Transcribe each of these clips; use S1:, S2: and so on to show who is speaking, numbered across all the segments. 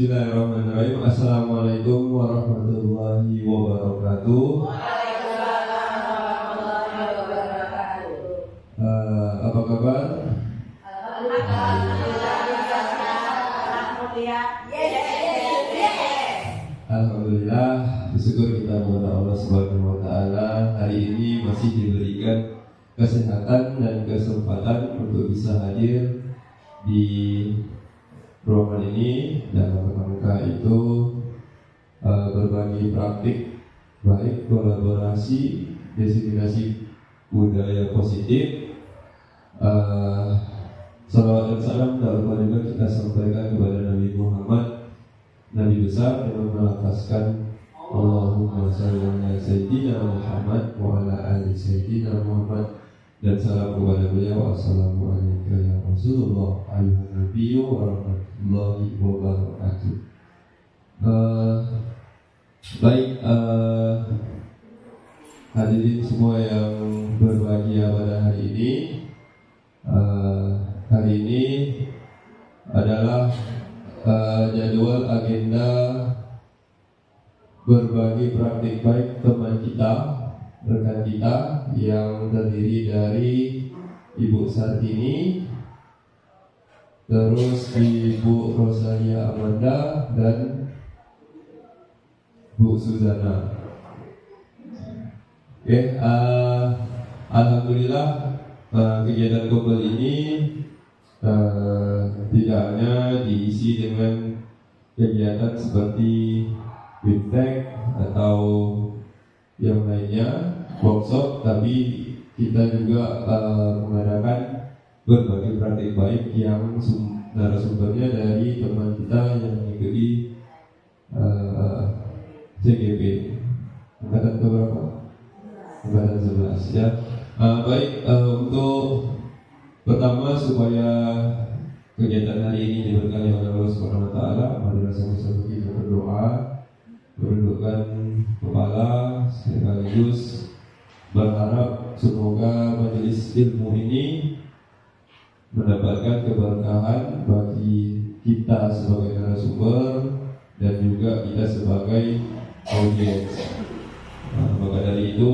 S1: Bismillahirrahmanirrahim. Assalamualaikum warahmatullahi wabarakatuh.
S2: Waalaikumsalam warahmatullahi wabarakatuh.
S1: Apa kabar? Alhamdulillah, bersyukur kita kepada Allah Subhanahu wa taala hari ini masih diberikan kesehatan dan kesempatan untuk bisa hadir di ruangan ini dalam rangka itu berbagi praktik baik kolaborasi diseminasi budaya positif. Salawat dan salam dalam marilah kita sampaikan kepada Nabi Muhammad, Nabi besar yang melafazkan Allahumma shalli ala sayyidina Muhammad wa ala ali sayyidina Muhammad, dan salam kepada beliau. Assalamualaikum ya Rasulullah ayuhan nabiyyu wa rahmatullahi wabarakatuh. Baik, hadirin semua yang berbahagia pada hari ini. Hari ini adalah jadwal agenda berbagi praktik baik teman kita, rekan kita yang terdiri dari Ibu Sartini, terus Ibu Rosalia Amanda, dan Bu Suzana. Oke, alhamdulillah kegiatan kumpul ini tidak hanya diisi dengan kegiatan seperti bimtek atau yang lainnya, workshop, tapi kita juga mengadakan berbagai praktik baik yang narasumbernya dari teman kita yang mengikuti CGP angkatan keberapa? Angkatan 11 ya. Baik, untuk pertama supaya kegiatan hari ini diberkahi oleh Allah Subhanahu wa taala, marilah sama-sama kita berdoa, menundukkan kepala sekaligus berharap semoga majelis ilmu ini mendapatkan keberkahan bagi kita sebagai narasumber dan juga kita sebagai audiens. Maka dari itu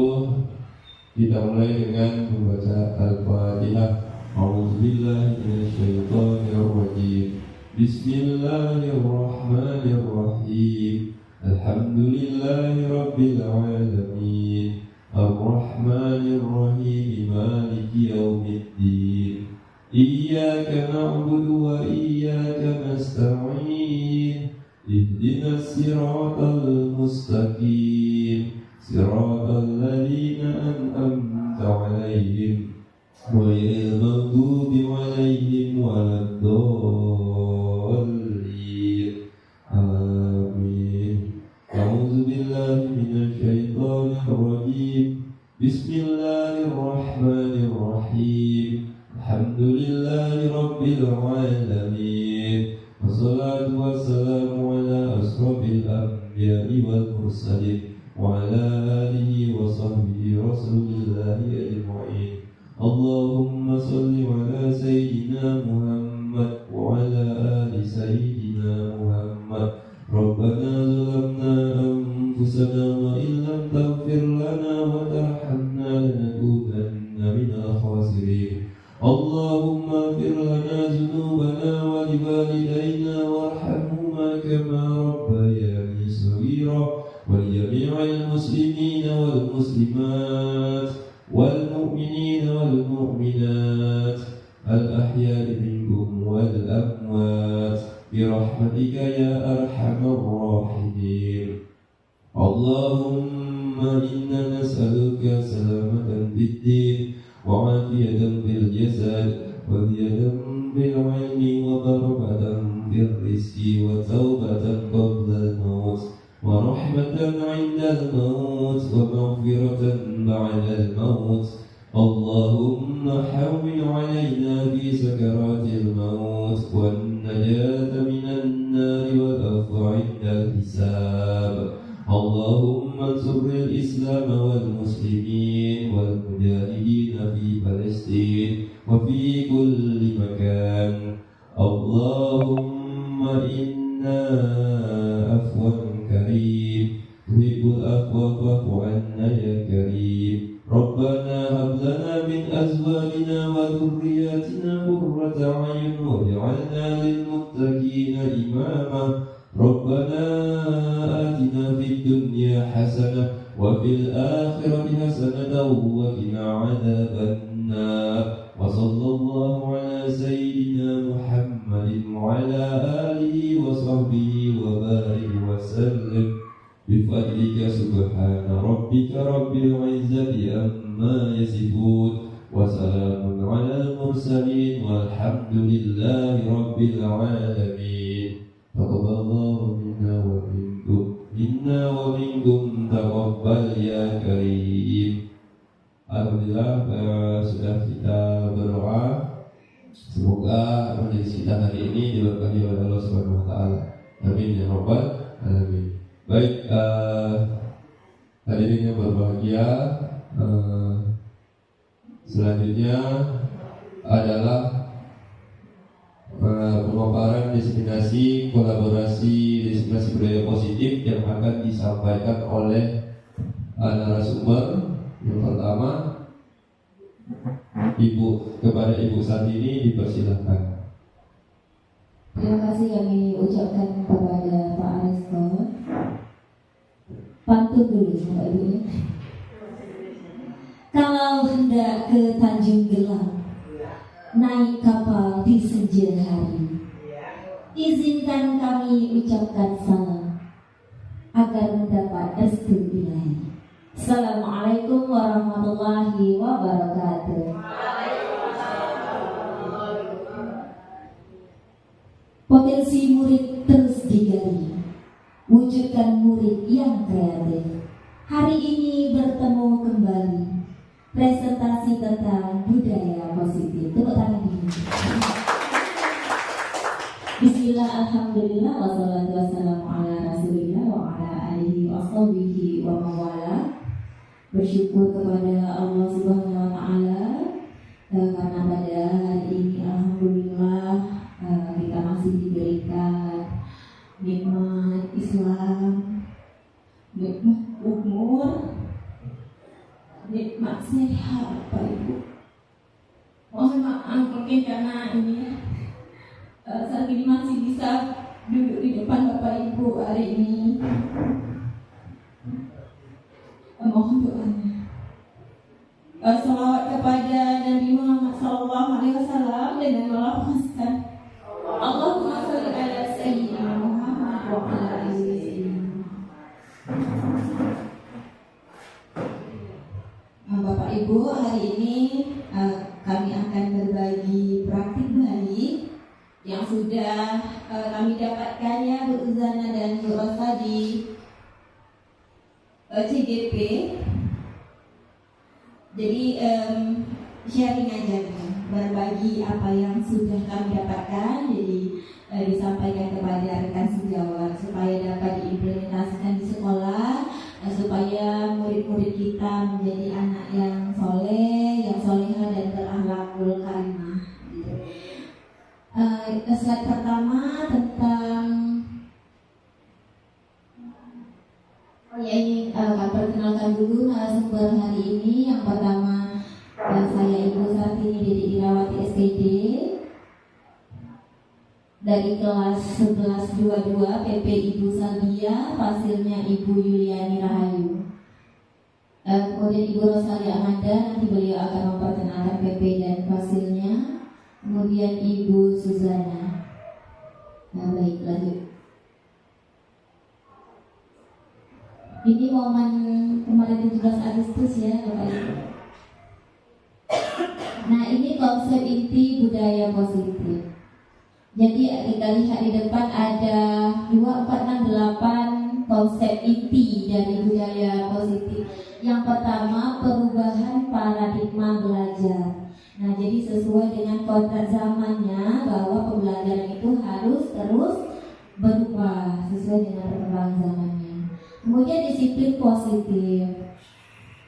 S1: kita mulai dengan membaca Al-Fatihah. A'udzubillahi minasyaitonirrajim. Bismillahirrahmanirrahim. Alhamdulillahirabbil alamin. Ar-Rahmanirrahim. Maliki yaumiddin. Iyyaka na'budu wa iyyaka nasta'in. Ihdinas siratal mustaqim. Siratal ladzina an'amta 'alaihim ghairil maghdubi 'alaihim waladdallin. Amin. A'udzu billahi minasy syaithanir rajim. Bismillahirrahmanirrahim. Alhamdulillahirabbil alamin. Wassalatu wassalamu ala asrofil anbiya'i wal mursalin wa ala alihi wa sahbihi rasulillahi ajma'in. Allahumma salli ala sayyidina Muhammad wa ala ali sayyidina Muhammad. Rabbana zalamna anfusana wa illam taghfir lana wa tarhamna lanakunanna minal khasirin. Allahumma ighfir lana dhunubana wa liwalidayna warhamhuma kama rabbayani shaghira. ولجميع المسلمين والمسلمات والمؤمنين والمؤمنات الأحياء منكم والأموات برحمتك يا أرحم الراحمين. اللهم إنا نسألك سلامة في الدين وعافية في الجسد وزيادة في العلم وبركة في الرزق وتوبة قبل الموت ورحمة عند الموت ومغفرة بعد الموت. اللهم حول علينا في سكرات الموت والنجاة من النار والأفضل عند الحساب. اللهم انصر الإسلام والمسلمين والمجاهدين في فلسطين وفي كل مكان. اللهم إنا عنا عفوا كريم تحب العفو فاعف عنا يا كريم ربنا هب لنا من أزواجنا وذرياتنا قرة أعين واجعلنا للمتقين إماما ربنا آتنا في الدنيا حسنة وفي الآخرة حسنة وقنا عذاب النار وصلى الله على سيدنا محمد وعلى آله وصحبه وبارك وسلم بفضلك سبحان ربك رب العزة عما يصفون وسلام على المرسلين والحمد لله رب العالمين تقبل الله منا ومنكم تقبل يا كريم. Alhamdulillah sudah kita berdoa, semoga majelis kita hari ini diberkahi oleh Allah Subhanahu Wa Taala. Amin ya Rabbal Alamin. Baik, hadirin yang berbahagia, selanjutnya adalah pemaparan destinasi kolaborasi destinasi budaya positif yang akan disampaikan oleh narasumber. Yang pertama, kepada Ibu Sartini dipersilahkan.
S3: Terima kasih kami ucapkan kepada Pak Aresto. Pantun dulu Pak Ibu. Kalau hendak ke Tanjung Gelam, naik kapal di senja hari, izinkan kami ucapkan salam agar mendapat restu ilahi. Assalamualaikum warahmatullahi wabarakatuh. Potensi murid terus digali, wujudkan murid yang kreatif. Hari ini bertemu kembali presentasi tentang budaya positif. Tepuk tangan dulu. Bismillah, alhamdulillah, wassalatu wassalamu ala rasulillah wa ala alihi wa sahbihi wa mawala. Bersyukur kepada Allah Subhanahu Wa Taala karena pada hari ini alhamdulillah kita masih diberikan nikmat Islam, nikmat umur, nikmat sehat, Pak Ibu. Mohon maaf mungkin karena ini saat ini masih bisa duduk di depan Bapak Ibu hari ini. Mohon doanya. Salawat kepada Nabi Muhammad SAW dengan melafazkan Allahumma sholli ala sayyidina Muhammad wa ala alihi. Bapak Ibu, hari ini kami akan berbagi praktik baik yang sudah kami dapatkan ya Bu Uzana dan Bu Rosa di CGP. Jadi sharing aja, berbagi apa yang sudah kami dapatkan. Jadi disampaikan kepada rekan sejawat supaya dapat diimplementasikan di sekolah, supaya murid-murid kita menjadi anak yang soleh, yang solehah dan berakhlakul karimah. Slide pertama tentang ini akan perkenalkan dulu narasumber hari ini. Yang pertama saya Ibu Sartini Dede Irawati SPD dari kelas 1122 PP Ibu Salbia, fasilnya Ibu Yuliani Rahayu. Kemudian Ibu Rosalia Amanda, nanti beliau akan memperkenalkan PP dan fasilnya. Kemudian Ibu Suzana. Baik, lanjut. Ini momen kemarin 17 Agustus ya Bapak Ibu. Nah, ini konsep inti budaya positif. Jadi kita lihat di depan ada 2, 4, 6, 8 konsep inti dari budaya positif. Yang pertama, perubahan paradigma belajar. Nah, jadi sesuai dengan kontrak zamannya bahwa pembelajaran itu harus terus berubah sesuai dengan perkembangan zamannya. Kemudian disiplin positif.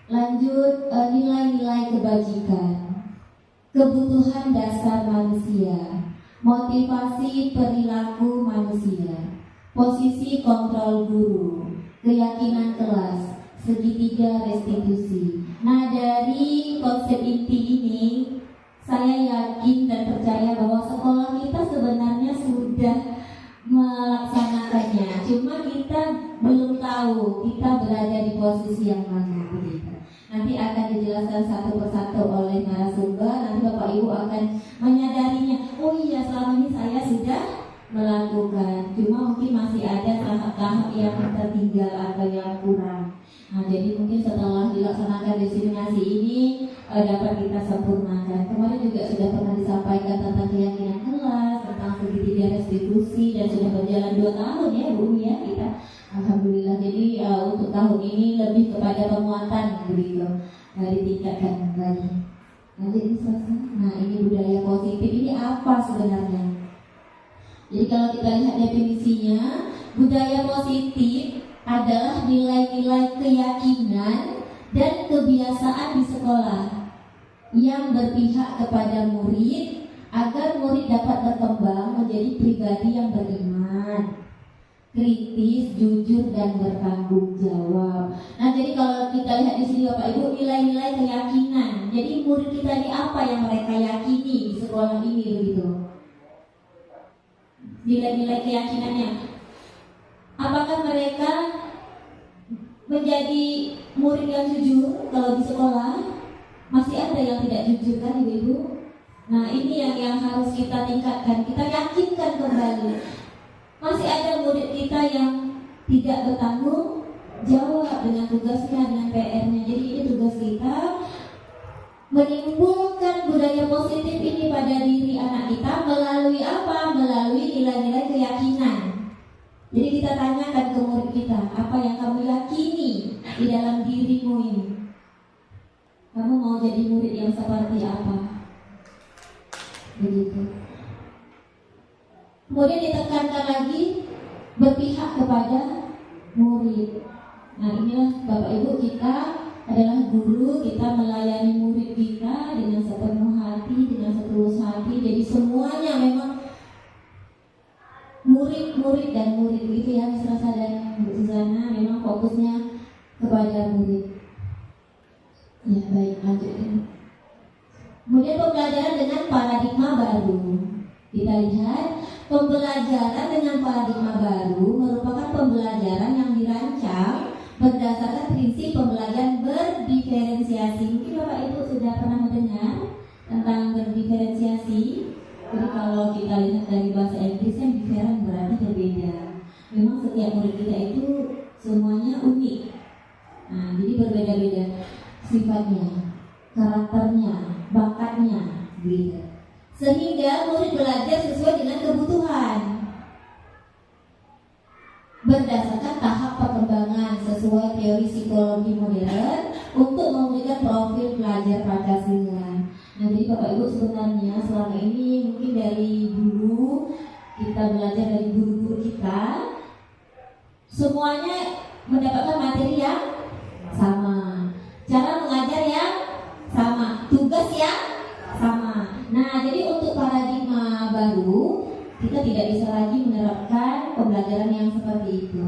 S3: Lanjut, nilai-nilai kebajikan, kebutuhan dasar manusia, motivasi perilaku manusia. posisi kontrol guru, keyakinan kelas, segitiga restitusi. Nah, dari konsep inti ini saya yakin dan percaya bahwa sekolah kita sebenarnya sudah melaksanakannya. Cuma kita belum tahu kita berada di posisi yang mana begitu. Nanti akan dijelaskan satu persatu oleh narasumber. Nanti Bapak Ibu akan menyadarinya. Oh iya, selama ini saya sudah melakukan. Cuma mungkin masih ada tahap-tahap yang tertinggal atau yang kurang. Nah, jadi mungkin setelah dilaksanakan diseminasi ini dapat kita sempurnakan. Kemarin juga sudah pernah disampaikan tentang keyakinan kelas, tentang segitiga restitusi, dan sudah berjalan 2 tahun ya Bu ya kita. Alhamdulillah. Jadi untuk tahun ini lebih kepada penguatan begitu, ditingkatkan lagi. Nah, jadi selesai. Nah, ini budaya positif ini apa sebenarnya? Jadi kalau kita lihat definisinya, budaya positif adalah nilai-nilai keyakinan dan kebiasaan di sekolah yang berpihak kepada murid agar murid dapat berkembang menjadi pribadi yang beriman, kritis, jujur, dan bertanggung jawab. Nah, jadi kalau kita lihat di sini Bapak Ibu, nilai-nilai keyakinan. Jadi murid kita ini apa yang mereka yakini di sekolah ini begitu? Nilai-nilai keyakinannya. Apakah mereka menjadi murid yang jujur kalau di sekolah? Masih ada yang tidak jujur kan Ibu-Ibu? Nah, ini yang harus kita tingkatkan. Kita yakinkan kembali. Masih ada murid kita yang tidak bertanggung jawab dengan tugasnya, dengan PR-nya. Jadi ini tugas kita menimbulkan budaya positif ini pada diri anak kita melalui apa? Melalui nilai-nilai keyakinan. Jadi kita tanyakan ke murid kita, apa yang kamu yakini di dalam dirimu ini? Kamu mau jadi murid yang seperti apa? Begitu. Kemudian ditekankan lagi berpihak kepada murid. Nah, inilah Bapak Ibu, kita adalah guru, kita melayani murid kita dengan sepenuh hati, dengan setulus hati. Jadi semuanya memang murid dan murid itu ya, Miss Rosa dan Bu Suzana memang fokusnya kepada murid. Ya baik, lanjutkan. Kemudian pembelajaran dengan paradigma baru. Kita lihat pembelajaran dengan paradigma baru merupakan pembelajaran yang dirancang berdasarkan prinsip pembelajaran berdiferensiasi. Mungkin Bapak Ibu sudah pernah mendengar tentang berdiferensiasi. Jadi kalau kita lihat dari bahasa Inggris kan different berarti berbeda. Memang setiap murid kita itu semuanya unik. Nah, jadi berbeda-beda sifatnya, karakternya, bakatnya, gitu. Sehingga murid belajar sesuai dengan kebutuhan berdasarkan tahap perkembangan sesuai teori psikologi modern untuk memberikan profil pelajar Pancasila. Nah, jadi Bapak Ibu sebenarnya selama ini mungkin dari dulu kita belajar dari guru-guru kita, semuanya mendapatkan materi yang sama, cara mengajar yang sama, tugas yang sama. Nah, jadi untuk paradigma baru kita tidak bisa lagi menerapkan pembelajaran yang seperti itu.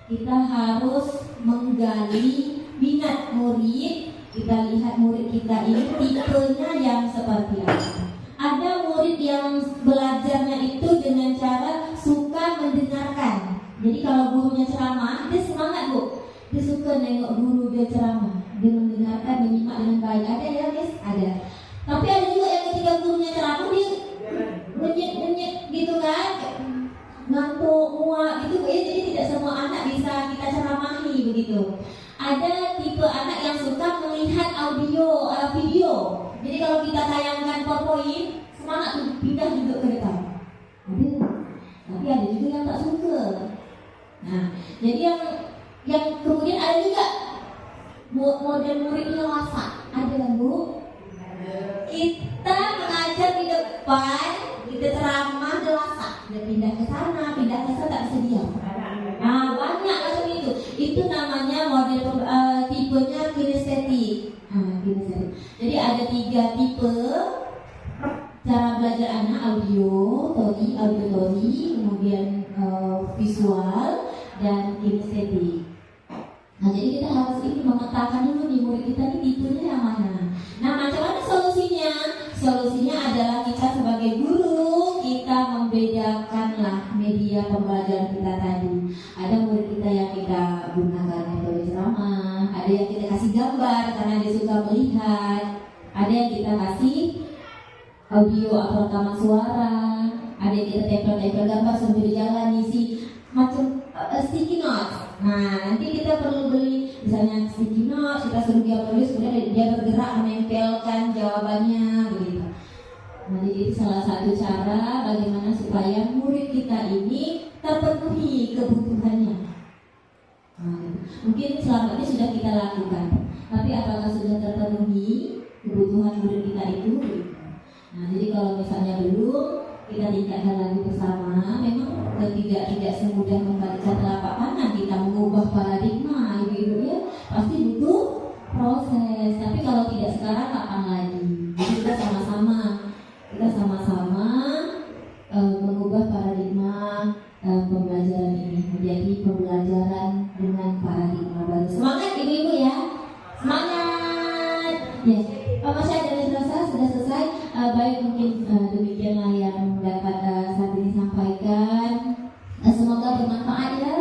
S3: Kita harus menggali minat murid. Kita lihat murid kita ini tipenya yang seperti apa. Ada murid yang belajarnya itu dengan cara suka mendengarkan. Jadi kalau gurunya ceramah, dia semangat Bu. Dia suka nengok guru dia ceramah. Dia mendengarkan, menyimak dengan baik. Ada ya guys? Ada. Tapi ada juga yang ketika gurunya ceramah dia menyet-menyet gitu kan, ngantuk, muak gitu ya. Jadi tidak semua anak bisa kita ceramahi begitu. Ada tipe anak yang suka melihat video. Jadi kalau kita tayangkan PowerPoint, semangat pindah juga ke depan. Ada. Tapi ada juga yang tak suka. Nah, jadi yang kemudian ada juga model muridnya wasak. Ada kan Bu? Kita mengajar di depan, kita ceramah dewasa, dia pindah ke sana, tak sedia. Nah, banyak macam itu. Itu namanya model tipenya kinestetik. Kinestetik. Jadi ada 3 tipe cara belajar anak: auditory, kemudian visual dan kinestetik. Nah, jadi kita harus ini memetakan dulu nih murid kita nih tipenya yang mana. Nah, macam mana solusinya? Solusinya adalah kita sebagai guru, kita membedakanlah media pembelajaran kita tadi. Ada murid kita yang kita gunakan metode ceramah, ada yang kita kasih gambar karena dia suka melihat, ada yang kita kasih audio atau rekaman suara, ada yang kita tempel-tempel gambar sambil jalan isi macam sticky notes. Nah, nanti kita perlu beli misalnya sticky notes, kita suruh dia menulis, kemudian dia bergerak menempelkan jawabannya begitu. Nah, jadi salah satu cara bagaimana supaya murid kita ini terpenuhi kebutuhannya. Nah, mungkin selama ini sudah kita lakukan, tapi apakah sudah terpenuhi kebutuhan murid kita itu? Nah, jadi kalau misalnya belum, kita tingkatkan lagi bersama. Memang tidak semudah membalikan telapak tangan, kita mengubah paradigma, ibu-ibu ya, pasti butuh proses. Tapi kalau tidak sekarang, kapan lagi? Jadi kita sama-sama mengubah paradigma pembelajaran ini menjadi pembelajaran dengan paradigma baru. Semangat ibu-ibu ya, semangat. Ya, masih ada yang sudah selesai. Baik, mungkin demikianlah yang dapat saat ini sampaikan. Semoga bermanfaat ya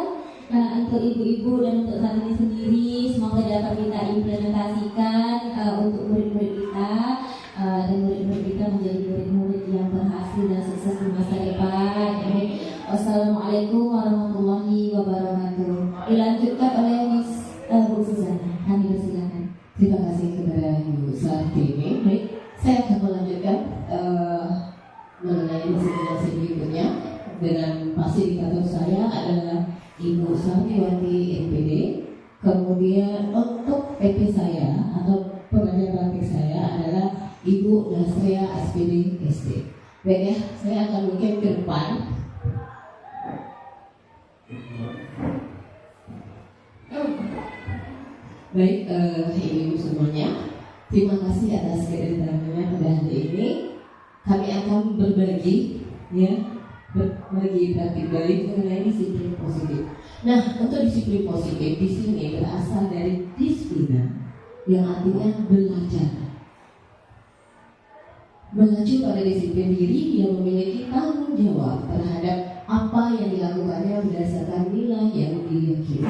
S3: untuk ibu-ibu dan untuk saat ini sendiri. Semoga dapat kita implementasikan untuk murid-murid kita dan murid-murid kita menjadi murid-murid yang berhasil dan sukses di masa depan. Wassalamualaikum warahmatullahi wabarakatuh. Dilanjutkan oleh Miss Bu Suzana. Kami persilakan.
S2: Terima kasih kepada Ibu Sartini. Baik, saya akan melanjutkan mengenai presentasi berikutnya dengan fasilitator saya adalah Ibu Sartiwati NPD. Kemudian untuk PP saya atau pengajar praktik saya adalah Ibu Nasria SPD SD. Baik ya, saya akan mungkin ke depan. Baik, ibu semuanya, terima kasih atas kedatangannya pada hari ini. Kami akan berbagi praktik baik mengenai disiplin positif. Nah, untuk disiplin positif di sini berasal dari disiplina yang artinya belajar. Mengacu pada disiplin diri yang memiliki tanggung jawab terhadap apa yang dilakukannya berdasarkan nilai yang diyakini.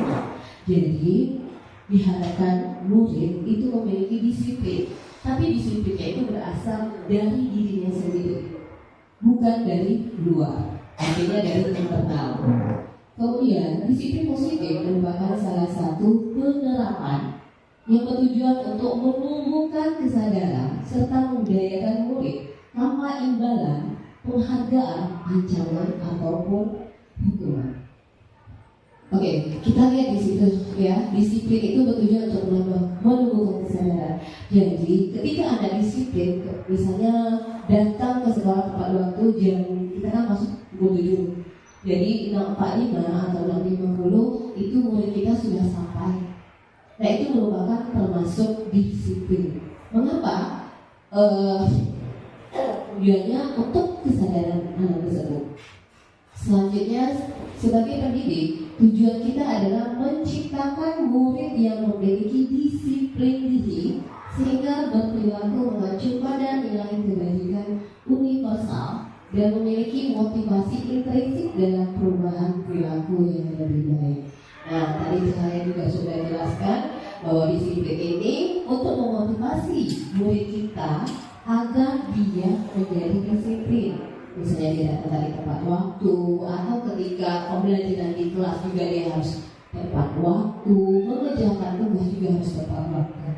S2: Jadi diharapkan murid itu memiliki disiplin, tapi disiplinnya itu berasal dari dirinya sendiri, bukan dari luar, artinya dari internal. Kemudian disiplin positif merupakan salah satu penerapan yang bertujuan untuk menumbuhkan kesadaran serta membudayakan murid tanpa imbalan, penghargaan, ancaman ataupun hukuman. Oke, kita lihat di situ ya, disiplin itu bertujuan untuk menumbuhkan kesadaran. Jadi, ketika ada disiplin, misalnya datang ke sekolah tepat waktu jam kita kan masuk pukul 7. Jadi 6.45 atau 6.50 itu murid kita sudah sampai. Nah, itu merupakan termasuk disiplin. Mengapa? Tujuannya untuk kesadaran anak tersebut. Selanjutnya, sebagai pendidik, tujuan kita adalah menciptakan murid yang memiliki disiplin diri sehingga berperilaku mengacu pada nilai kebajikan universal dan memiliki motivasi intrinsik dalam perubahan perilaku yang lebih baik. Nah, tadi saya juga sudah jelaskan bahwa disiplin ini untuk memotivasi murid kita agar dia menjadi disiplin. Misalnya dia datang dari tepat waktu, atau ketika pembelajaran di kelas juga dia harus tepat waktu, mengerjakan tugas juga harus tepat waktu.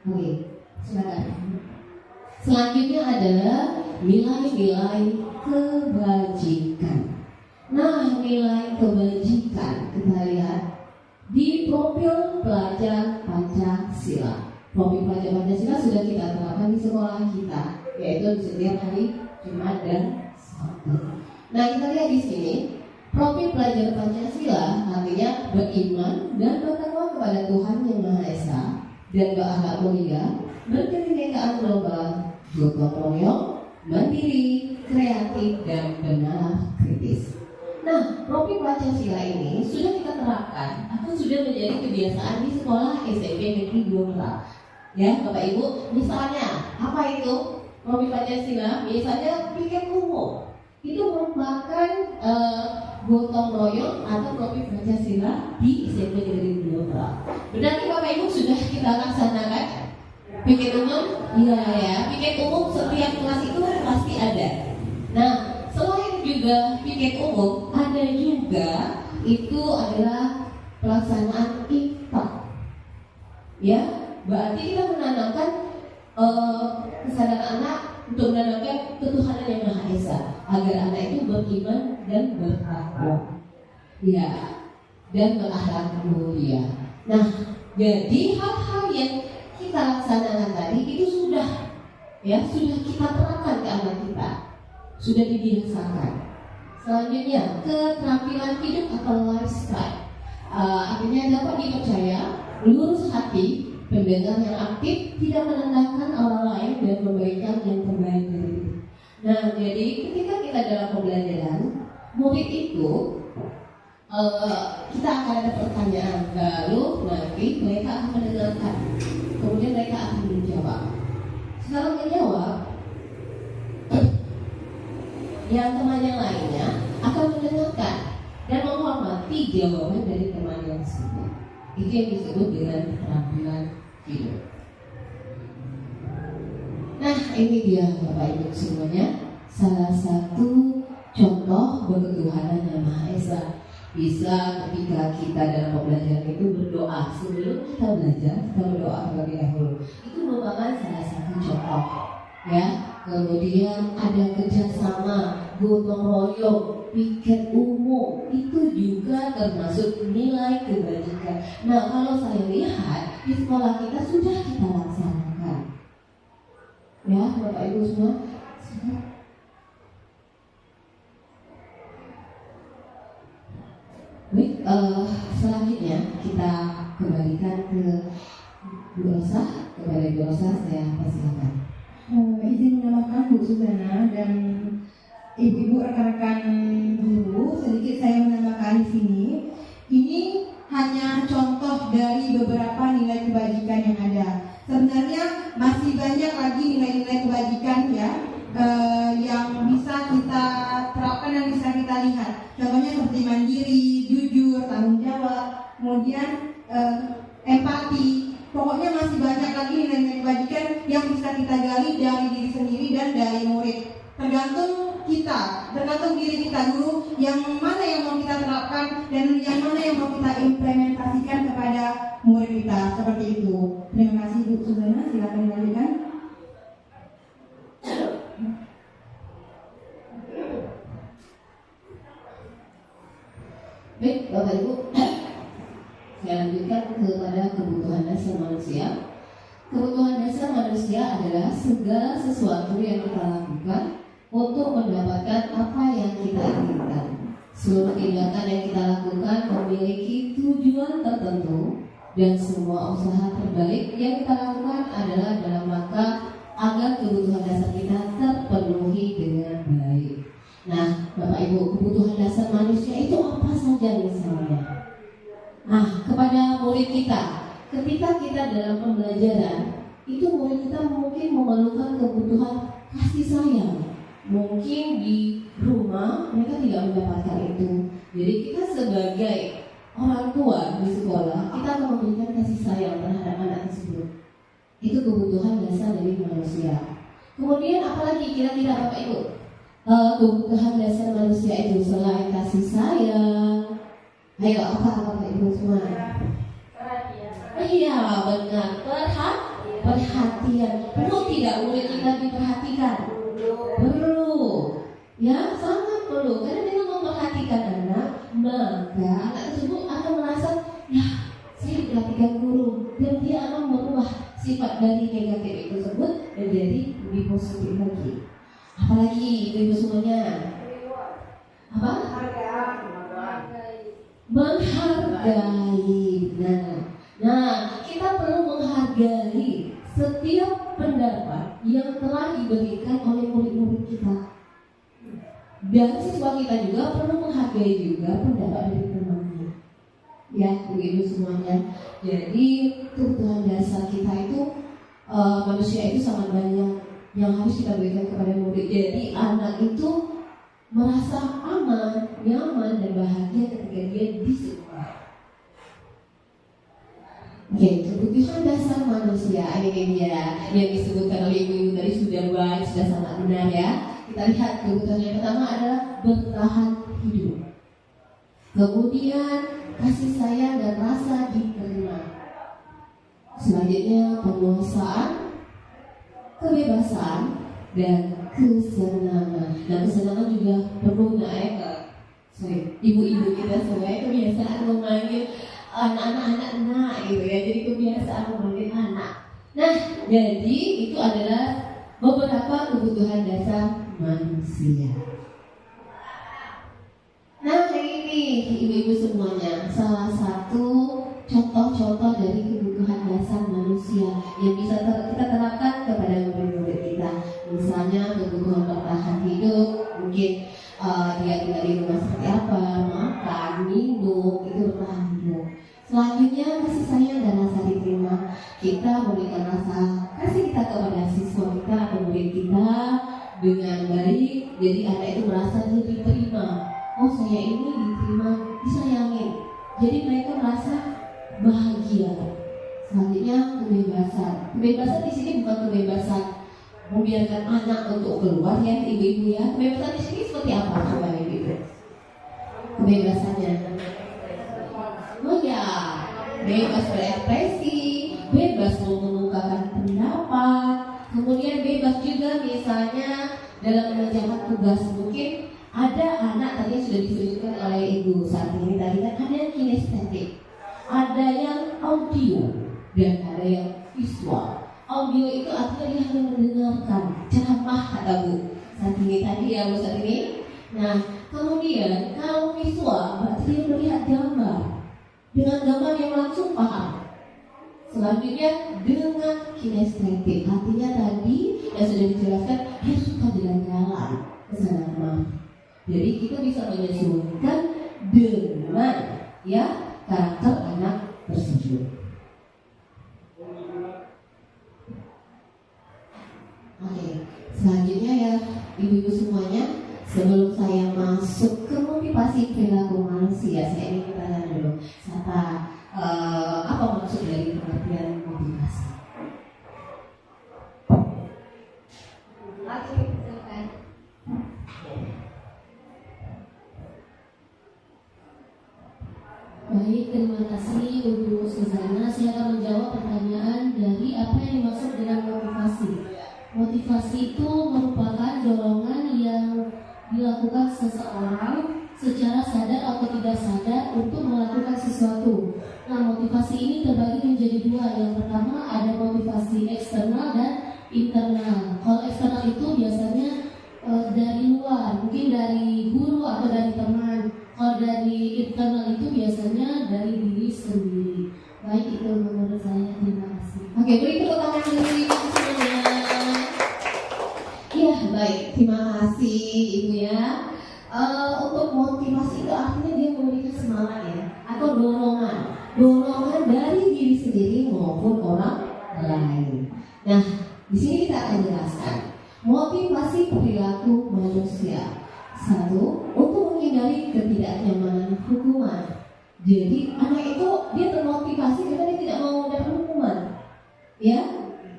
S2: Oke, silakan. Selanjutnya adalah nilai-nilai kebajikan. Nah, nilai kebajikan kita lihat di profil pelajar Pancasila. Profil pelajar Pancasila sudah kita terapkan di sekolah kita, yaitu di setiap hari Jumat dan Sabtu. Nah, kita lihat di sini profil pelajar Pancasila artinya beriman dan bertakwa kepada Tuhan Yang Maha Esa dan berakhlak mulia, berkebinekaan global, gotong royong, mandiri, kreatif dan benar kritis. Nah, profil pelajar Pancasila ini sudah kita terapkan atau sudah menjadi kebiasaan di sekolah SMP Negeri 2 Merak. Ya, Bapak Ibu, misalnya apa itu Tropi Pancasila? Misalnya piket umum. Itu merupakan gotong royong atau Tropi Pancasila di SMP Negeri 2 Merak. Berarti Bapak Ibu sudah kita laksanakan piket umum? Iya ya, piket umum setiap kelas itu pasti ada. Nah, selain juga piket umum, ada juga itu adalah pelaksanaan iftar. Ya, berarti kita menanamkan kesadaran anak untuk menanamkan ketuhanan yang Maha Esa agar anak itu beriman dan bertakwa. Ya, dan berakhlak mulia. Nah, jadi hal-hal yang kita laksanakan tadi itu sudah kita terapkan ke anak kita, sudah dibiasakan. Selanjutnya, keterampilan hidup atau lifestyle, artinya dapat dipercaya, lurus hati, pendengar yang aktif, tidak menendangkan orang lain dan memberikan yang terbaik dari diri. Nah, jadi ketika kita dalam pembelajaran, murid itu kita akan ada pertanyaan, lalu nanti mereka akan mendengarkan, kemudian mereka akan menjawab. Setelah menjawab, yang teman yang lainnya akan mendengarkan dan menghormati jawaban dari teman yang sebelumnya. Itu yang disebut dengan keterampilan hidup. Nah, ini dia Bapak Ibu semuanya, salah satu contoh ketuhanan yang Maha Esa. Bisa ketika kita dalam pembelajaran itu berdoa, sebelum kita belajar kita berdoa terlebih dahulu. Itu merupakan salah satu contoh, ya. Kemudian ada kerjasama, gotong royong, piket umum, itu juga termasuk nilai kebajikan. Nah, kalau saya lihat di sekolah kita sudah kita laksanakan, ya Bapak Ibu semua. Baik, selanjutnya kita kembalikan ke Bu Rosa. Kepada Bu Rosa saya persilakan.
S4: Izin menambahkan Bu Suzana dan ibu-ibu rekan-rekan guru, sedikit saya menambahkan di sini. Ini hanya contoh dari beberapa nilai kebajikan yang ada. Sebenarnya masih banyak lagi nilai-nilai kebajikan ya, yang bisa kita terapkan dan bisa kita lihat. Contohnya seperti mandiri, jujur, tanggung jawab, kemudian empati. Pokoknya masih banyak lagi nilai-nilai kebajikan yang bisa kita gali dari diri sendiri dan dari murid. Tergantung kita, tergantung diri kita dulu, yang mana yang mau kita terapkan dan yang mana yang mau kita implementasikan kepada murid kita. Seperti itu. Terima kasih Bu Suzana, silakan dilanjutkan.
S2: Baik, Bapak Ibu, saya lanjutkan kepada kebutuhan dasar manusia. Kebutuhan dasar manusia adalah segala sesuatu yang kita lakukan untuk mendapatkan apa yang kita inginkan. Seluruh tindakan yang kita lakukan memiliki tujuan tertentu dan semua usaha terbaik yang kita lakukan adalah dalam rangka agar kebutuhan dasar kita terpenuhi dengan baik. Nah, Bapak Ibu, kebutuhan dasar manusia itu apa saja misalnya? Nah, kepada murid kita, ketika kita dalam pembelajaran, itu murid kita mungkin memerlukan kebutuhan kasih sayang. Mungkin di rumah mereka tidak mendapatkan itu. Jadi kita sebagai orang tua di sekolah, kita akan memberikan kasih sayang terhadap anak tersebut. Itu kebutuhan dasar dari manusia. Kemudian apalagi kira-kira Bapak Ibu? Kebutuhan dasar manusia itu selain kasih sayang, ayo apa Bapak Ibu semua? Iya benar, perhatian. Perlu tidak murid kita diperhatikan? Perlu, ya sangat perlu. Karena dengan memperhatikan anak, maka anak tersebut akan merasa, ya saya diperhatikan guru, dan dia akan merubah sifat dari negatif tersebut menjadi lebih positif lagi. Apalagi ibu semuanya? Apa? Menghargai. Nah, kita perlu menghargai setiap pendapat yang telah diberikan oleh murid-murid kita. Dan siswa kita juga perlu menghargai menghargai juga pendapat dari temannya. Ya, begitu semuanya. Jadi kebutuhan dasar kita itu manusia itu sangat banyak yang harus kita berikan kepada murid. Jadi anak itu merasa aman, nyaman, dan bahagia ketika dia di sekolah. Oke, kebutuhan dasar manusia ini dia yang disebutkan oleh ibu tadi sudah baik, sudah sangat benar ya. Kita lihat kebutuhan yang pertama adalah bertahan hidup. Kemudian kasih sayang dan rasa diterima. Selanjutnya penguasaan, kebebasan, dan kesenangan. Dan kesenangan juga perlu ibu-ibu kita semua itu kebiasaan memanggil anak-anak gitu ya. Jadi kebiasaan memanggil anak. Nah, jadi itu adalah beberapa kebutuhan dasar manusia. Nah, ini ibu-ibu semuanya salah satu contoh-contoh dari kebutuhan dasar manusia yang bisa kita terapkan kepada murid-murid kita. Misalnya kebutuhan bertahan hidup, mungkin dia tinggal di rumah seperti apa, makan, minum, itu bertahan hidup. Selanjutnya kasih sayang dan rasa diterima. Kita memberikan rasa kasih kita kepada siswa kita atau murid kita dengan baik. Jadi anak itu merasa dia diterima. Oh, saya ini diterima, disayangin. Jadi mereka merasa bahagia. Selanjutnya kebebasan. Kebebasan di sini bukan kebebasan membiarkan anak untuk keluar ya, ibu-ibu ya. Kebebasan di sini seperti apa coba ibu-ibu? Kebebasannya. Oh ya, bebas berekspresi, bebas mengemukakan pendapat, kemudian bebas juga misalnya dalam mengerjakan tugas. Mungkin ada anak tadi yang sudah disebutkan oleh ibu saat ini tadi kan ada yang kinestetik, ada yang audio, dan ada yang visual. Audio itu artinya dia hanya mendengarkan ceramah kata Bu saat ini tadi ya Bu saat ini. Nah kemudian kalau visual berarti dia melihat gambar. Dengan gambar yang langsung paham. Selanjutnya dengan kinestetik, artinya tadi yang sudah dijelaskan dia suka jalan-jalan ke sana. Jadi kita bisa menyesuaikan dengan ya karakter anak tersebut. Oke, selanjutnya ya ibu-ibu semuanya, sebelum saya masuk ke motivasi perilaku manusia, saya ingin bertanya dulu, apa maksud dari pengertian motivasi? Oke, silakan.
S3: Baik, terima kasih untuk Suzana. Saya akan menjawab pertanyaan dari apa yang dimaksud dengan motivasi. Motivasi itu merupakan dorongan yang dilakukan seseorang secara sadar atau tidak sadar untuk melakukan sesuatu. Nah, motivasi ini terbagi menjadi dua. Yang pertama ada motivasi eksternal dan internal. Kalau eksternal itu biasanya dari luar, mungkin dari guru atau dari teman. Kalau dari internal itu biasanya dari diri sendiri. Baik, itu menurut saya. Terima kasih.
S2: Oke, beri tepuk tangan dulu semuanya. Ya, baik, terima kasih Ibu ya. Untuk motivasi itu artinya dia memberikan semangat ya, atau dorongan dari diri sendiri maupun orang lain. Nah, di sini kita akan jelaskan motivasi perilaku manusia. Satu, untuk menghindari ketidaknyamanan hukuman. Jadi anak itu dia termotivasi karena dia tidak mau mendapat hukuman. Ya,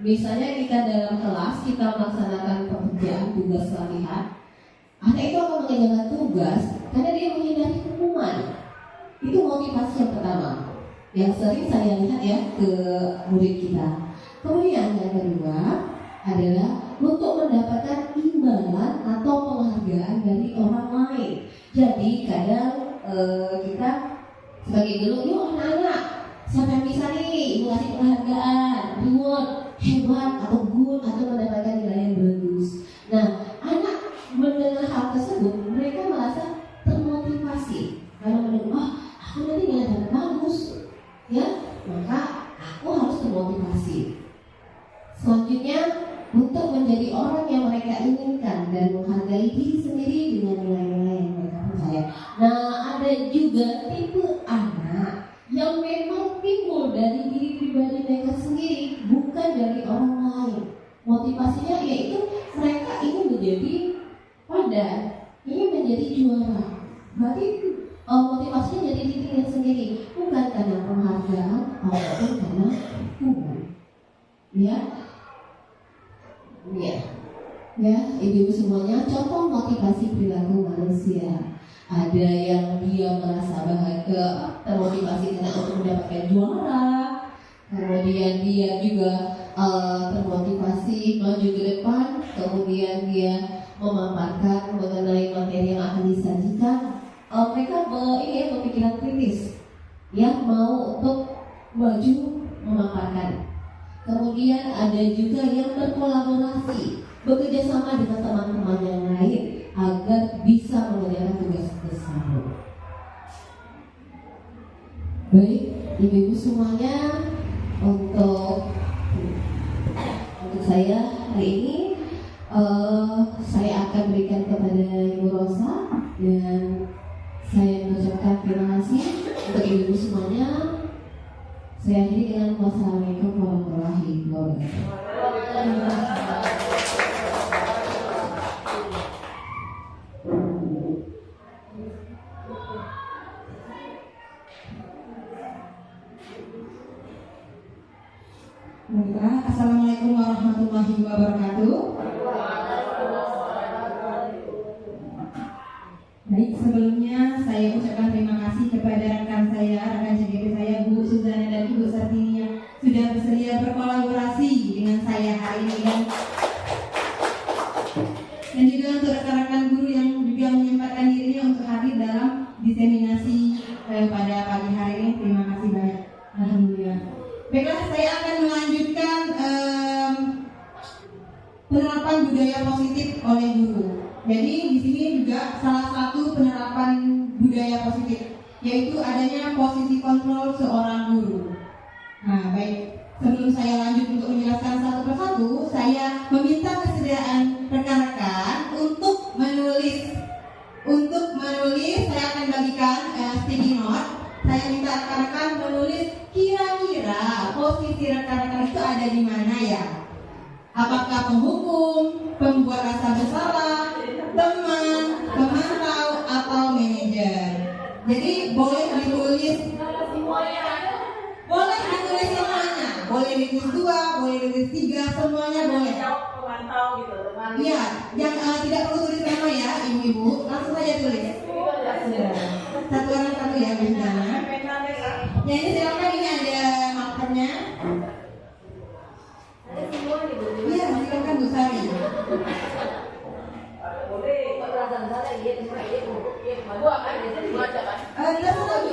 S2: misalnya kita dalam kelas kita melaksanakan pekerjaan tugas latihan, anak itu akan mengerjakan tugas karena dia menghindari hukuman. Itu motivasi yang pertama yang sering saya lihat ya ke murid kita. Kemudian yang kedua adalah untuk mendapatkan imbalan atau penghargaan dari orang lain. Jadi kadang kita sebagai guru, yuk anak-anak, siapa yang bisa nih ibu kasih penghargaan, reward, hebat atau good atau mendapatkan nilai yang bagus. Nah, anak mendengar hal tersebut, mereka merasa termotivasi karena mendengar, oh aku nanti nilai bagus, ya, maka aku harus termotivasi. Selanjutnya untuk menjadi orang yang mereka inginkan dan menghargai diri sendiri dengan nilai-nilai yang mereka percaya. Nah, Nah, ada juga tipe anak yang memang timbul dari diri pribadi mereka sendiri, bukan dari orang lain. Motivasinya yaitu mereka ingin menjadi padan, ingin menjadi juara. Berarti motivasinya dari dirinya sendiri, bukan karena penghargaan ataupun karena hukuman. Ya, ibu-ibu semuanya, contoh motivasi perilaku manusia. Ada yang dia merasa bahagia, termotivasi karena untuk mendapatkan juara. Kemudian dia juga termotivasi maju ke depan. Kemudian dia memaparkan mengenai materi yang akan disajikan. Mereka berpikiran kritis, yang mau untuk maju memaparkan. Kemudian ada juga yang berkolaborasi, bekerja sama dengan teman-teman yang lain agar bisa mengerjakan tugas tersebut. Baik, ibu-ibu semuanya, untuk saya hari ini saya akan berikan kepada Ibu Rosa, dan saya mengucapkan terima kasih untuk ibu-ibu semuanya. Saya akhiri dengan wassalamualaikum warahmatullahi wabarakatuh.
S4: Assalamualaikum warahmatullahi wabarakatuh. Baik, sebelumnya saya ucapkan terima kasih kepada rekan CGP saya, Bu Suzana dan Ibu Sartini yang sudah bersedia berkolaborasi dengan saya hari ini, dan juga untuk rekan-rekan guru yang juga menyempatkan dirinya untuk hadir dalam diseminasi pada pagi hari ini. Terima kasih banyak. Alhamdulillah. Baiklah, saya akan melanjutkan penerapan budaya positif oleh guru. Jadi di sini juga salah satu penerapan budaya positif, yaitu adanya posisi kontrol seorang guru. Nah, baik, sebelum saya lanjut untuk menjelaskan satu persatu, saya meminta kesediaan rekan-rekan untuk menulis. Saya akan bagikan sticky note. Saya minta rekan-rekan menulis kira-kira posisi rekan-rekan itu ada di mana ya? Apakah penghukum, pembuat rasa bersalah, teman, pemantau, atau manajer? Jadi boleh ditulis semuanya. Boleh ditulis 2, boleh ditulis 3, semuanya boleh.
S5: Pemantau gitu, teman.
S4: Iya, yang tidak perlu tulis nama ya, ibu-ibu, langsung saja tulis. Satu orang satu ya, misalnya. Ya, ini silakan, ini ada markernya. Iya, silakan Bu Sari.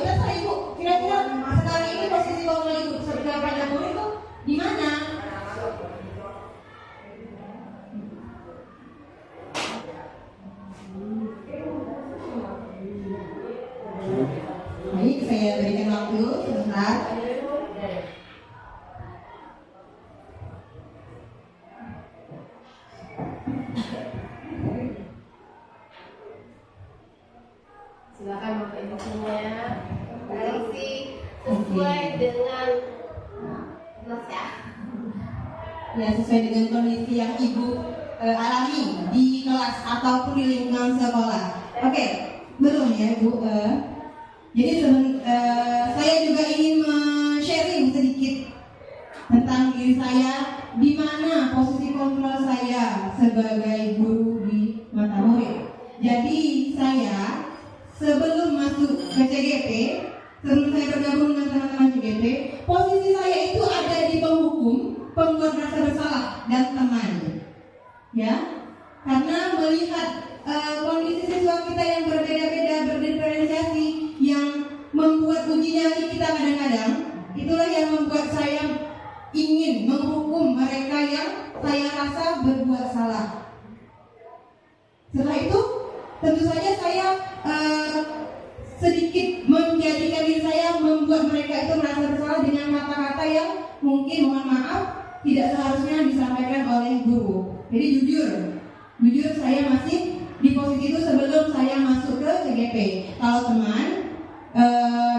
S4: Terserah Ibu. Kira-kira sekarang ini posisi kontrol Ibu sebagai pada murid itu di mana? Baik, saya berikan waktu sebentar.
S2: Silakan Bapak Ibu semuanya berisi sesuai dengan naskah.
S4: Ya, sesuai dengan kondisi yang Ibu alami di kelas ataupun di lingkungan sekolah. Oke, belum ya Ibu? Jadi saya juga ingin sharing sedikit tentang diri saya, di mana posisi kontrol saya sebagai guru di mata murid. Jadi saya sebelum masuk ke CGP, sebelum saya bergabung dengan teman-teman CGP, posisi saya itu ada di penghukum, pembuat rasa bersalah, dan teman. Ya, karena melihat kondisi siswa kita yang berbeda-beda, berdiferensiasi, yang membuat uji nyali kita kadang-kadang, itulah yang membuat saya ingin menghukum mereka yang saya rasa berbuat salah. Setelah itu, tentu saja saya sedikit menjadikan diri saya membuat mereka itu merasa bersalah dengan kata-kata yang mungkin, mohon maaf, tidak seharusnya disampaikan oleh guru. Jadi jujur saya masih di posisi itu sebelum saya masuk ke CGP. Kalau teman,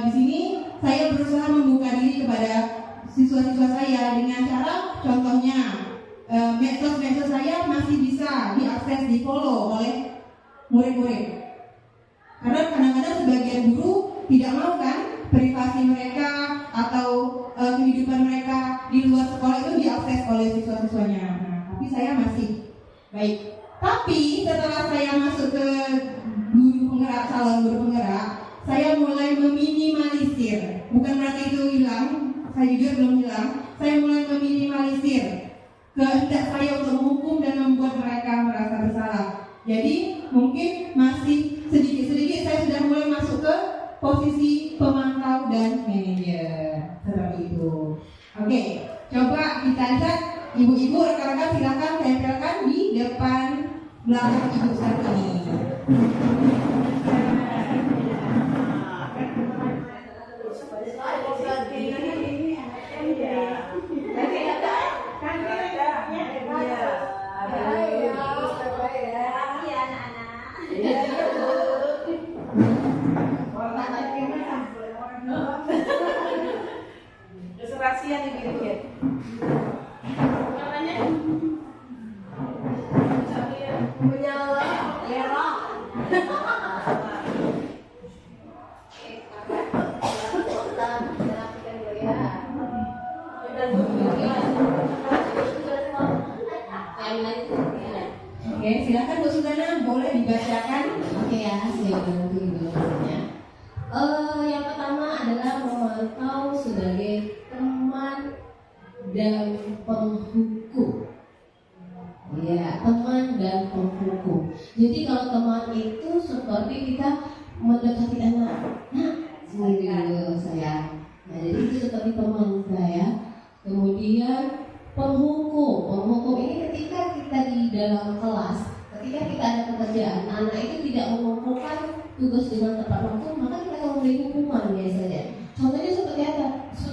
S4: di sini saya berusaha membuka diri kepada siswa-siswa saya dengan cara, contohnya medsos saya masih bisa diakses, di follow oleh murid-murid. Karena kadang-kadang sebagian guru tidak mau kan privasi mereka atau kehidupan mereka di luar sekolah itu diakses oleh siswa-siswanya. Nah, tapi saya masih baik. Tapi setelah saya masuk ke calon guru penggerak, saya mulai meminimalisir. Bukan berarti itu hilang, saya jujur belum hilang. Saya mulai meminimalisir kehendak saya untuk menghukum dan membuat mereka merasa bersalah. Jadi mungkin masih sedikit-sedikit saya sudah mulai masuk ke posisi pemantau dan manajer seperti itu. Oke, coba kita lihat ibu-ibu, rekan-rekan silakan tempelkan di depan belakang ibu saat ini.
S5: Rahasia nih dikit. Namanya menyala merah.
S4: Oke, silakan Bu Suzana, boleh dibacakan.
S2: Oke ya, saya bantu ibu-ibunya. Yang pertama adalah memantau sebagai teman dan penghukum. Ya, teman dan penghukum. Jadi kalau teman itu seperti kita mendekati anak, sini dulu saya. Nah, jadi itu seperti teman saya. Kemudian penghukum ini ketika kita di dalam kelas, ketika kita ada pekerjaan, anak itu tidak mengumpulkan tugas dengan tepat waktu, maka kita akan memberi hukuman biasanya. Contohnya seperti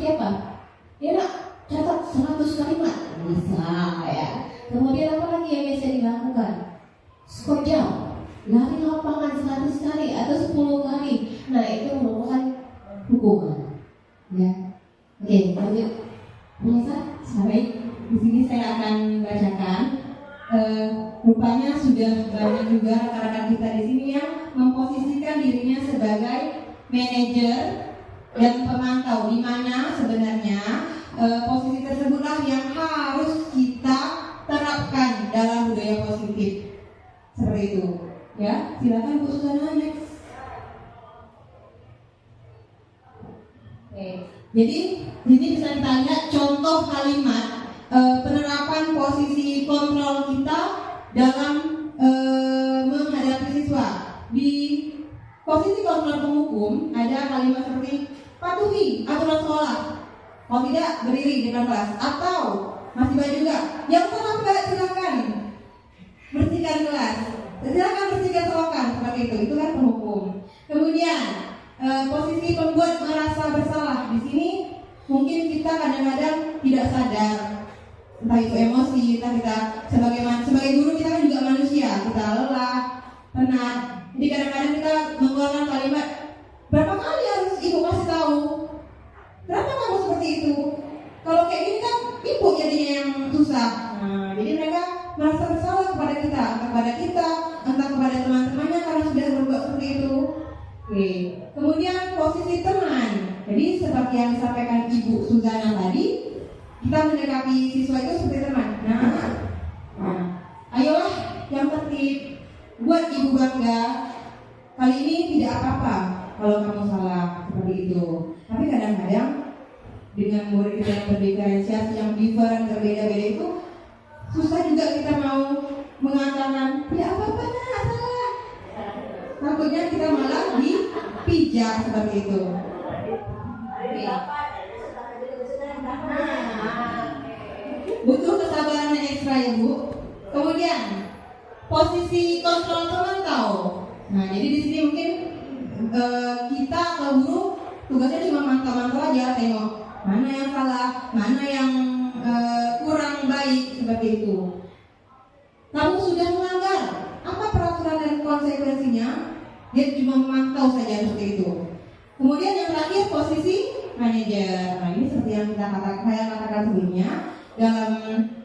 S2: apa? Ya nak, catat 100 kalimat bisa ya. Kemudian apa lagi yang biasa dilakukan? Skor jam, lari lapangan 100 kali atau 10 kali. Nah, itu merupakan hukuman. Ya. Oke, lanjut. Bisa?
S4: Baik, di sini saya akan bacakan. Rupanya sudah banyak juga rekan-rekan kita di sini yang memposisikan dirinya sebagai manajer dan pemantau, di mana sebenarnya posisi tersebutlah yang harus kita terapkan dalam budaya positif seperti itu. Ya, silakan Bu Suzana next. Oke, jadi ini bisa kita lihat contoh kalimat penerapan posisi kontrol kita dalam menghadapi siswa. Di posisi kontrol penghukum ada kalimat seperti patuhi aturan sekolah, kalau tidak berdiri di depan kelas, atau masih banyak juga yang terlambat silakan bersihkan kelas, silakan bersihkan selokan, seperti itu kan penghukum. Kemudian posisi pembuat merasa bersalah, di sini mungkin kita kadang-kadang tidak sadar, entah itu emosi, entah kita sebagai guru kita kan juga manusia, kita lelah, penat. Jadi kadang-kadang kita mengeluarkan kalimat, berapa kali harus ibu kasih tahu? Kenapa kamu seperti itu? Kalau kayak gini kan ibu jadinya yang susah. Nah, jadi mereka merasa bersalah kepada kita, entah kepada teman-temannya karena sudah berbuat seperti itu. Oke. Kemudian posisi teman. Jadi seperti yang disampaikan Ibu Suzana tadi, kita mendekati siswa itu seperti teman. Nah, ayolah yang tertib, buat ibu bangga. Kali ini tidak apa-apa kalau kamu salah, seperti itu. Tapi kadang-kadang dengan murid kita yang berdiferensiasi, yang different, berbeda-beda itu, susah juga kita mau mengatakan tidak apa-apa nak, salah. Takutnya kita malah dipijak seperti itu. Butuh kesabaran yang ekstra ya Bu. Kemudian posisi kontrol pemantau. Nah, jadi di sini mungkin kita kalau guru tugasnya cuma mantau-mantau aja, tengok mana yang salah, mana yang kurang baik, seperti itu. Kamu sudah melanggar apa peraturan dan konsep Dia cuma memantau saja seperti itu. Kemudian yang terakhir posisi manajer. Nah, ini seperti yang saya katakan sebelumnya dalam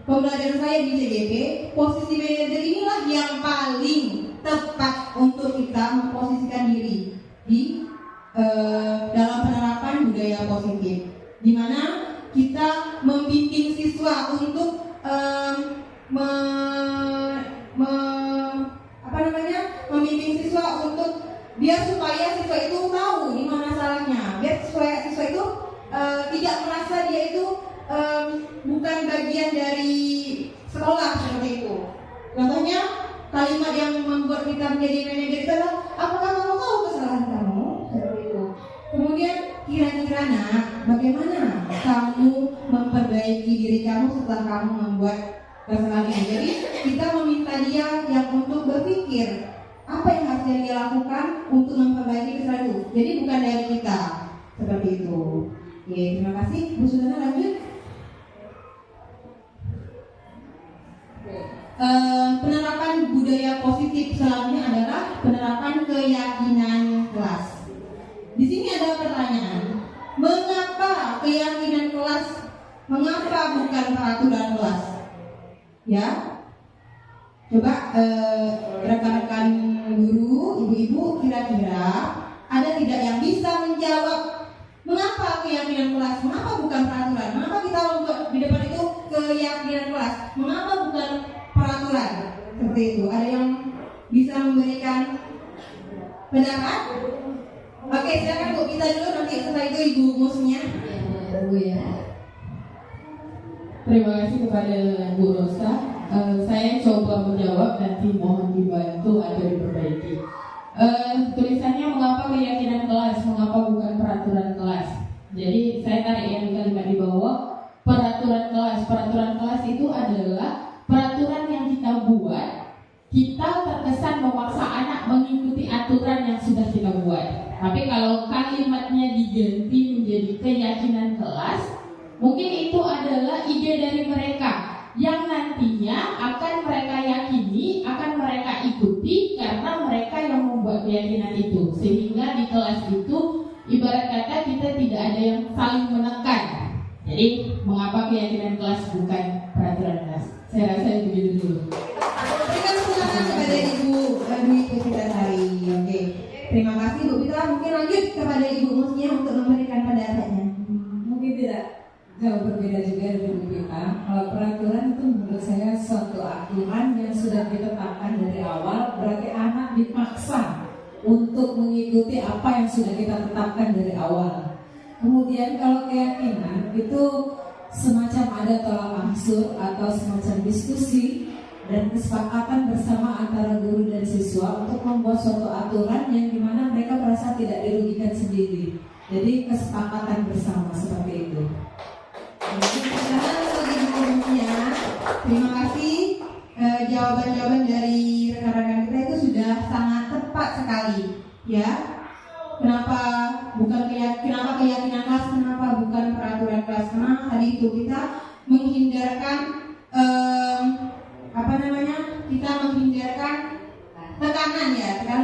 S4: pembelajaran saya di CGP, posisi manajer inilah yang paling tepat untuk kita memposisikan diri di dalam penerapan budaya positif, di mana kita membimbing siswa untuk membimbing siswa untuk biar supaya siswa itu tahu di mana salahnya, biar siswa itu tidak merasa dia itu bukan bagian dari sekolah seperti itu. Contohnya kalimat yang membuat kita menjadi manajer itu adalah, apakah kamu tahu kesalahan kamu? Seperti itu. Kemudian kira-kira nak, bagaimana kamu memperbaiki diri kamu setelah kamu membuat kesalahan ini? Jadi kita meminta dia yang untuk berpikir apa yang harus dia lakukan untuk memperbaiki kesalahan itu. Jadi bukan dari kita, seperti itu. Oke, terima kasih. Bu Sudana lanjut. Penerapan budaya positif selanjutnya adalah penerapan keyakinan kelas. Di sini ada pertanyaan, mengapa keyakinan kelas, mengapa bukan peraturan kelas? Ya, coba rekan-rekan guru, ibu-ibu, kira-kira ada tidak yang bisa menjawab mengapa keyakinan kelas, mengapa bukan peraturan, mengapa kita membuat di depan itu keyakinan kelas, mengapa bukan peraturan? Seperti itu. Ada yang bisa memberikan pendapat? Oke, silakan Bu, kita dulu, nanti setelah itu Ibu Musnya.
S3: Ya. Terima kasih kepada Bu Rosa. Saya coba menjawab, nanti mohon dibantu atau diperbaiki. Tulisannya mengapa keyakinan kelas, mengapa bukan peraturan kelas. Jadi saya tarik yang kalimat di bawah, peraturan kelas. Peraturan kelas itu adalah peraturan yang kita buat, kita terkesan memaksa anak mengikuti aturan yang sudah kita buat. Tapi kalau kalimatnya diganti menjadi keyakinan kelas, mungkin itu adalah ide dari mereka yang nantinya akan mereka yakini, akan mereka ikuti karena mereka yang membuat keyakinan itu. Sehingga di kelas itu ibarat kata kita tidak ada yang saling menekan. Jadi mengapa keyakinan kelas bukan peraturan kelas? Saya rasa itu begitu dulu.
S4: Berikan silakan kepada Ibu Dwi Puspitasari. Oke, terima kasih Bu Pitra. Mungkin lanjut kepada Ibu Musnya untuk memberikan pendapatnya.
S6: Mungkin tidak jauh berbeda juga dari Bu Pitra. Kalau peraturan itu menurut saya suatu aturan yang sudah ditetapkan dari awal, berarti anak dipaksa untuk mengikuti apa yang sudah kita tetapkan dari awal. Kemudian kalau keyakinan itu semacam ada tolak ansur atau semacam diskusi dan kesepakatan bersama antara guru dan siswa untuk membuat suatu aturan yang dimana mereka merasa tidak dirugikan sendiri. Jadi kesepakatan bersama seperti itu.
S4: Terima kasih. Jawaban-jawaban dari rekan-rekan kita itu sudah sangat tepat sekali, ya. Kenapa keyakinan kelas, kenapa bukan peraturan kelas? Karena tadi itu kita menghindarkan kita menghindarkan tekanan, ya. Kita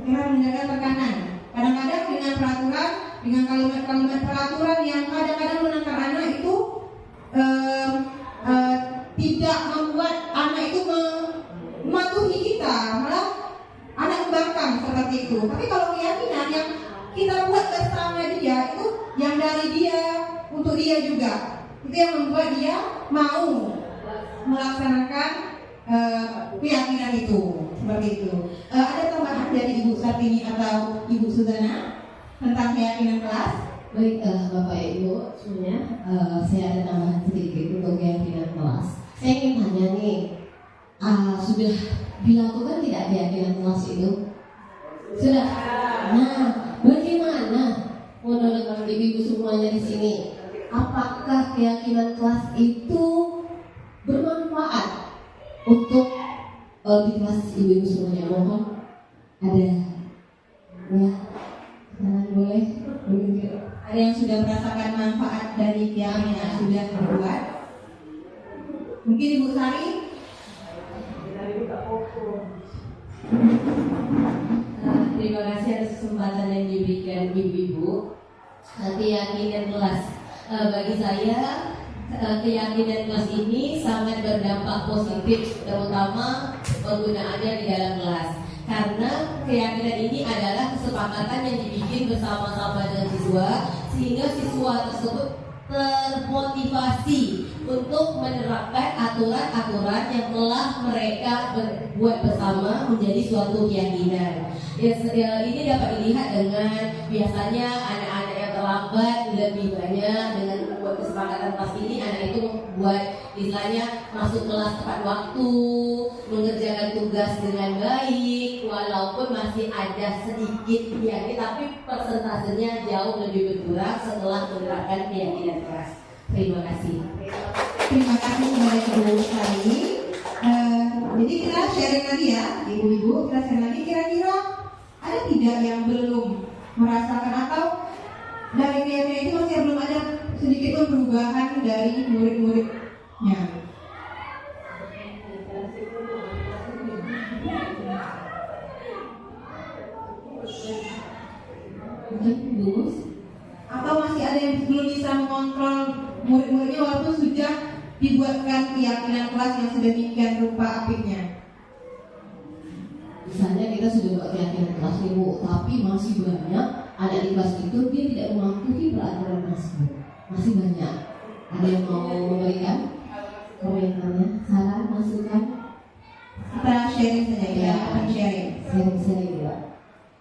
S4: menghindarkan tekanan. Kadang-kadang dengan peraturan, dengan kalimat-kalimat peraturan yang kadang-kadang menekan anak itu tidak membuat anak itu mematuhi kita, malah anak membangkang seperti itu. Tapi kalau keyakinan yang kita buat bersama dia itu yang dari dia untuk dia juga, itu yang membuat dia mau melaksanakan keyakinan itu, seperti itu. Ada tambahan dari Ibu Sartini atau Ibu Sudana tentang keyakinan kelas?
S2: Baik, Bapak Ibu semuanya, saya ada tambahan sedikit untuk keyakinan kelas. Saya ingin tanya nih, sudah dilakukan tidak keyakinan kelas itu? Sudah. Nah, bagaimana menurut ibu-ibu semuanya di sini? Apakah keyakinan kelas itu bermanfaat untuk di kelas ibu-ibu semuanya? Mohon ada, ya, boleh.
S4: Ada yang sudah merasakan manfaat dari keyakinan yang sudah dibuat? Mungkin Ibu Sari?
S2: terima kasih atas kesempatan yang diberikan ibu-ibu. Keyakinan kelas, bagi saya keyakinan kelas ini sangat berdampak positif, terutama penggunaannya di dalam kelas. Karena keyakinan ini adalah kesepakatan yang dibikin bersama-sama dengan siswa, sehingga siswa tersebut termotivasi untuk menerapkan aturan-aturan yang telah mereka buat bersama menjadi suatu keyakinan. Ini dapat dilihat dengan biasanya anak-anak yang terlambat lebih banyak. Dengan membuat kesepakatan kelas ini, anak itu membuat istilahnya masuk kelas tepat waktu, mengerjakan tugas dengan baik, walaupun masih ada sedikit keyakinan, tapi persentasenya jauh lebih berkurang setelah menerapkan keyakinan kelas. Terima kasih.
S4: Terima kasih kepada kedua sekali. Jadi kita sharing lagi ya, ibu-ibu, kita sharing lagi. Kira-kira ada tidak yang belum merasakan atau dari keyakinan itu masih belum ada sedikit pun perubahan dari murid-muridnya? Atau masih ada yang belum bisa mengontrol murid-muridnya walaupun sudah dibuatkan keyakinan kelas yang sedemikian rupa apiknya?
S2: Misalnya kita sudah buat keyakinan kelas nih Bu, tapi masih banyak anak di kelas itu dia tidak mematuhi peraturan tersebut. Masih banyak. Ada yang mau memberikan komentarnya, saran, masukan?
S4: Kita sharing saja ya, akan sharing.
S2: Sharing ya.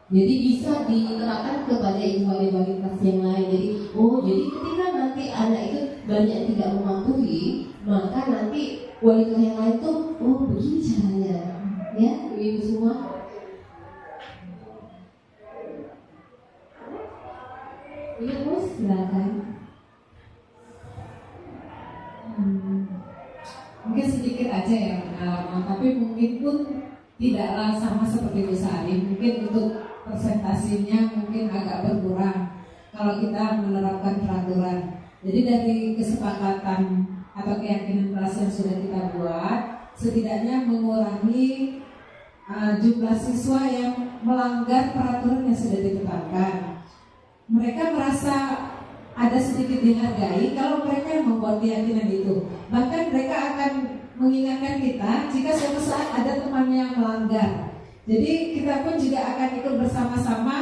S2: Jadi bisa diterapkan kepada ibu-ibu kelas yang lain. Jadi ketika nanti anak itu banyak tidak mematuhi, maka nanti wali kelas yang lain tuh begini caranya. Ya, ibu-ibu semua. Iya, Bos, silakan.
S6: Mungkin sedikit aja ya pengalaman, tapi mungkin pun tidaklah sama seperti Bu Sari. Mungkin untuk presentasinya mungkin agak berkurang kalau kita menerapkan peraturan. Jadi dari kesepakatan atau keyakinan kelas yang sudah kita buat, setidaknya mengurangi jumlah siswa yang melanggar peraturan yang sudah ditetapkan. Mereka merasa ada sedikit dihargai kalau mereka yang membuat keyakinan itu. Bahkan mereka akan mengingatkan kita jika suatu saat ada temannya yang melanggar. Jadi kita pun juga akan ikut bersama-sama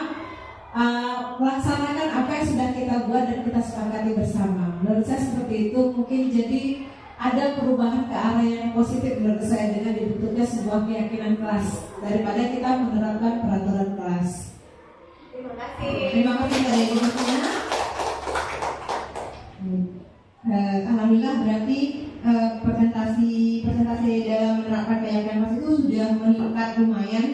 S6: melaksanakan apa yang sudah kita buat dan kita sepakati bersama. Menurut saya seperti itu, mungkin jadi ada perubahan ke arah yang positif menurut saya dengan dibentuknya sebuah keyakinan kelas daripada kita menerapkan peraturan kelas.
S4: Terima kasih kepada ibu-ibunya. Alhamdulillah berarti presentasi dalam menerapkan keyakinan kelas itu sudah meningkat lumayan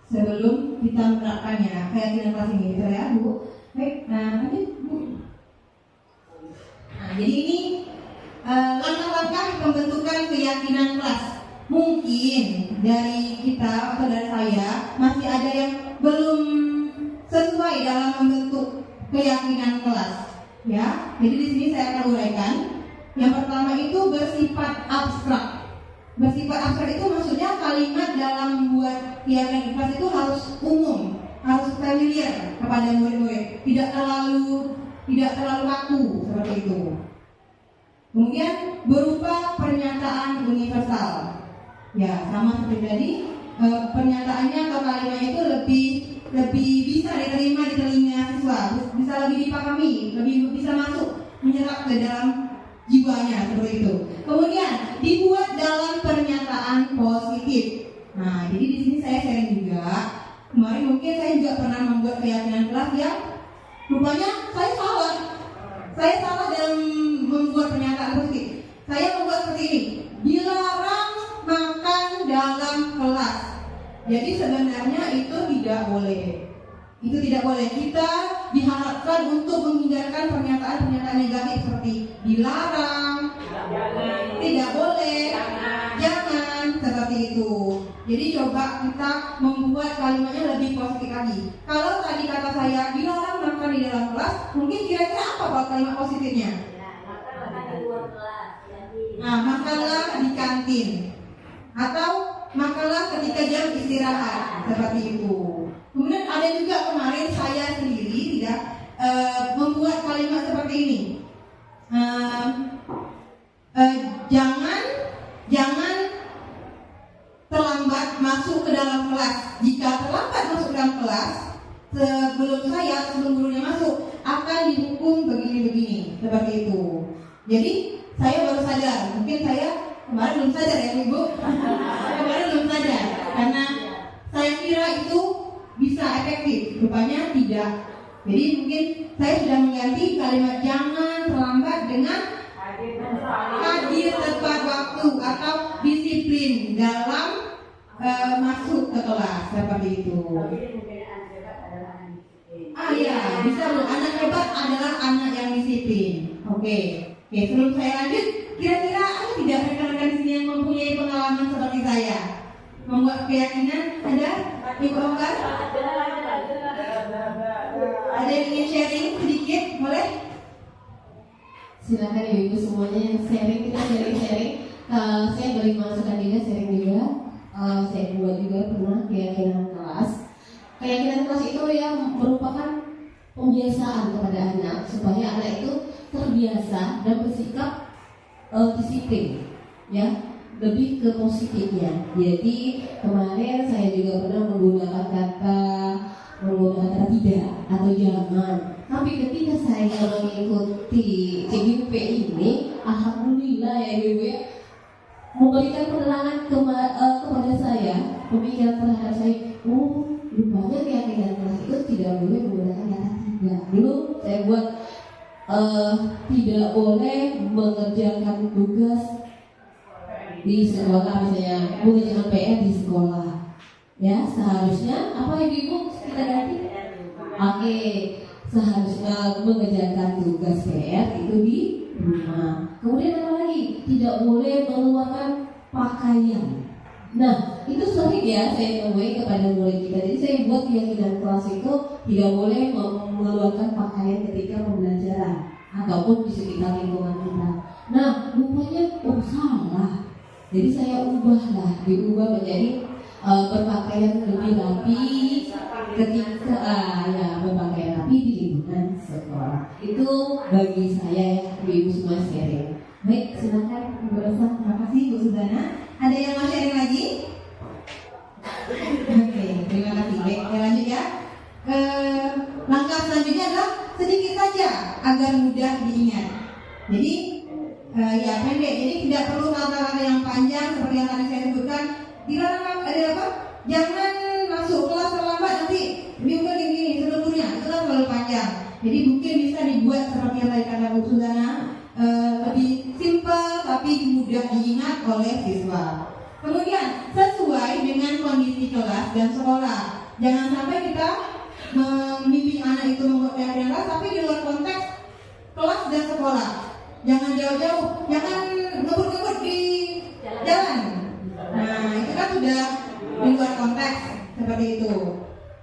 S4: sebelum kita menerapkannya keyakinan kelas ini, betul ya Bu? Baik, lanjut Bu. Jadi ini langkah-langkah pembentukan keyakinan kelas. Mungkin dari kita atau dari saya masih ada yang belum sesuai dalam membentuk keyakinan kelas. Ya, jadi di sini saya akan uraikan. Yang pertama itu bersifat abstrak. Bersifat abstrak itu maksudnya kalimat dalam membuat keyakinan kelas itu harus umum, harus familiar kepada murid-murid, tidak terlalu kaku seperti itu. Kemudian berupa pernyataan universal. Ya, sama seperti tadi, pernyataannya atau kalimatnya itu lebih bisa diterima di telinga siswa, bisa lebih dipahami, lebih bisa masuk, menyerap ke dalam jiwanya seperti itu. Kemudian dibuat dalam pernyataan positif. Nah, jadi di sini saya sharing juga. Kemarin mungkin saya juga pernah membuat keyakinan kelas yang rupanya saya salah. Saya salah dalam membuat pernyataan positif. Saya membuat seperti ini: dilarang makan dalam kelas. Jadi sebenarnya itu tidak boleh. Itu tidak boleh. Kita diharapkan untuk menghindarkan pernyataan-pernyataan negatif seperti dilarang, tidak boleh, jangan seperti itu. Jadi coba kita membuat kalimatnya lebih positif lagi. Kalau tadi kata saya dilarang makan di dalam kelas, mungkin kira-kira apa Pak kalimat positifnya?
S5: Makan di luar kelas.
S4: Nah, makanlah di kantin atau makanlah ketika jam istirahat, seperti itu. Kemudian ada juga kemarin saya sendiri tidak membuat kalimat seperti ini. Jangan terlambat masuk ke dalam kelas. Jika terlambat masuk ke dalam kelas sebelum gurunya masuk, akan dihukum begini-begini, seperti itu. Jadi saya baru sadar, mungkin saya kemarin belum sadar ya Ibu. Kemarin belum sadar, karena saya kira itu bisa efektif, rupanya tidak. Jadi mungkin saya sudah mengganti kalimat jangan terlambat dengan hadir tepat waktu atau disiplin dalam masuk ke kelas, seperti itu. Iya, bisa loh. Anak hebat adalah anak yang disiplin. Oke, sebelum saya lanjut, kira-kira ada tidak rekan-rekan di sini yang mempunyai pengalaman seperti saya? Membuat keyakinan ada? Ibu Oka? Ada yang ingin sharing sedikit? Boleh?
S2: Silakan ibu semuanya yang sharing, kita sharing. Saya boleh masukkan juga, sharing juga. Saya buat juga pernah keyakinan kelas. Keyakinan kelas itu yang merupakan pembiasaan kepada anak supaya anak itu terbiasa dan bersikap disiplin, ya, lebih ke positifnya. Jadi kemarin saya juga pernah menggunakan kata tidak atau jangan. Tapi ketika saya mengikuti CGP ini, alhamdulillah ya ibu ya, memberikan penerangan kepada saya, pemikiran terhadap saya. Rupanya keyakinan kelas itu tidak boleh menggunakan kata tidak. Dulu saya buat tidak boleh mengerjakan tugas di sekolah, misalnya mengerjakan PR di sekolah. Ya, seharusnya apa yang ibu kita ganti? Oke, seharusnya mengerjakan tugas PR itu di rumah. Kemudian apa lagi? Tidak boleh mengeluarkan pakaian. Nah, itu sering ya saya temui kepada murid kita. Jadi saya buat keyakinan kelas itu tidak boleh mengeluarkan pakaian ketika pembelajaran ataupun di sekitar lingkungan kita. Nah, rupanya salah. Jadi saya diubah menjadi berpakaian lebih rapi ketika berpakaian rapi di lingkungan sekolah. Itu bagi saya ibu semua sharing. Baik, silakan Ibu Elsa.
S4: Terima kasih Bu Suzana. Ada yang mau sharing lagi? Oke, terima kasih. Baik, kita lanjut ya. Langkah selanjutnya adalah sedikit saja agar mudah diingat. Jadi pendek. Jadi tidak perlu kata-kata yang panjang seperti yang tadi saya sebutkan. Dilarang ada apa? Jangan masuk kelas terlambat, nanti minggu ini sebelumnya itu kan terlalu panjang. Jadi mungkin bisa dibuat seperti yang tadi kata Bu Suzana, lebih simple tapi mudah diingat oleh siswa. Kemudian sesuai dengan kondisi kelas dan sekolah. Jangan sampai kita membimbing anak itu membuat keyakinan kelas tapi di luar konteks kelas dan sekolah. Jangan jauh-jauh, jangan ngebut-ngebut di jalan. Nah, itu kan sudah di luar konteks seperti itu.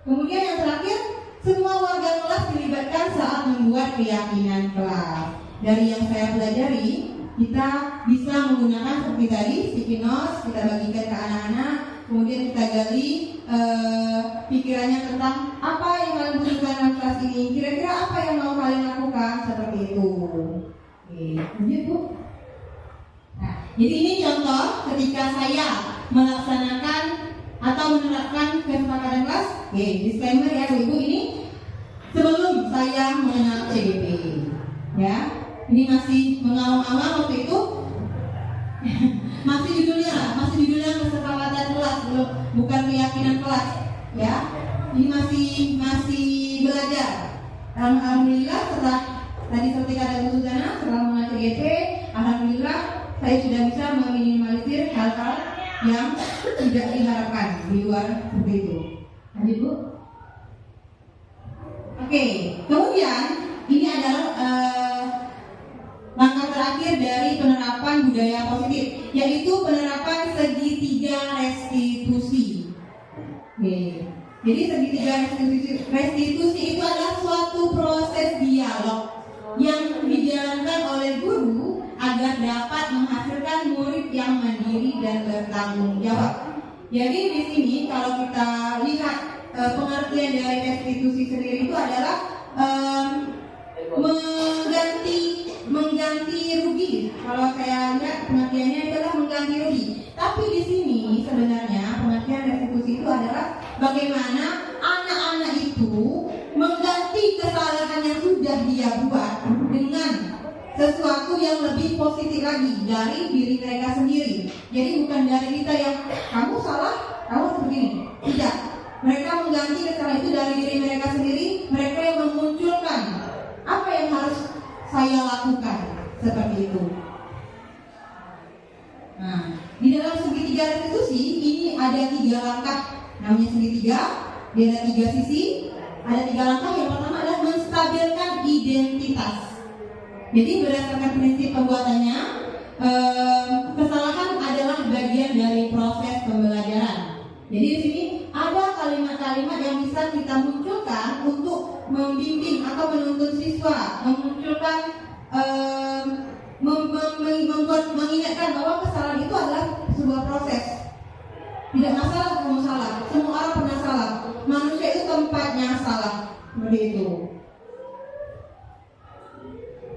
S4: Kemudian yang terakhir, semua warga kelas dilibatkan saat membuat keyakinan kelas. Dari yang saya pelajari, kita bisa menggunakan seperti tadi sticky notes, kita bagikan ke anak-anak, kemudian kita gali pikirannya tentang apa yang kalian butuhkan dalam kelas ini, kira-kira apa yang mau kalian lakukan, seperti itu. Oke, lanjut Bu. Nah, jadi ini contoh ketika saya melaksanakan atau menerapkan kesepakatan kelas. Oke, disclaimer ya Bu Ibu, ini sebelum saya mengenal CGP, ya. Ini masih mengawang-awang waktu itu. masih judulnya kesepakatan kelas, bukan keyakinan kelas, ya. Ini masih belajar. Alhamdulillah setelah tadi seperti kata Bu Suzana, setelah mengenal CGP, alhamdulillah saya sudah bisa meminimalisir hal-hal yang tidak diharapkan di luar seperti itu. Lanjut Bu. Oke, kemudian ini adalah langkah terakhir dari penerapan budaya positif, yaitu penerapan segitiga restitusi. Oke. Jadi segitiga restitusi itu adalah suatu proses dialog yang dijalankan oleh guru agar dapat menghasilkan murid yang mandiri dan bertanggung jawab. Jadi di sini kalau kita lihat pengertian dari restitusi sendiri itu adalah mengganti rugi. Kalau saya lihat pengertiannya itu adalah mengganti rugi. Tapi di sini sebenarnya pengertian restitusi itu adalah bagaimana anak-anak itu mengganti kesalahan yang sudah dia buat dengan sesuatu yang lebih positif lagi dari diri mereka sendiri. Jadi bukan dari kita yang kamu salah, kamu harus begini. Tidak. Mereka mengganti kesalahan itu dari diri mereka sendiri. Mereka yang memunculkan apa yang harus saya lakukan, seperti itu. Nah, di dalam segitiga restitusi ini ada 3 langkah. Namanya segitiga, dia ada 3 sisi. Ada 3 langkah. Yang pertama adalah menstabilkan identitas. Jadi berdasarkan prinsip pembuatannya, kesalahan adalah bagian dari proses pembelajaran. Jadi di sini ada kalimat-kalimat yang bisa kita munculkan untuk membimbing atau menuntun siswa, memunculkan, mengingatkan bahwa kesalahan itu adalah sebuah proses. Tidak masalah kamu salah, semua orang pernah salah. Manusia itu tempatnya salah, seperti itu.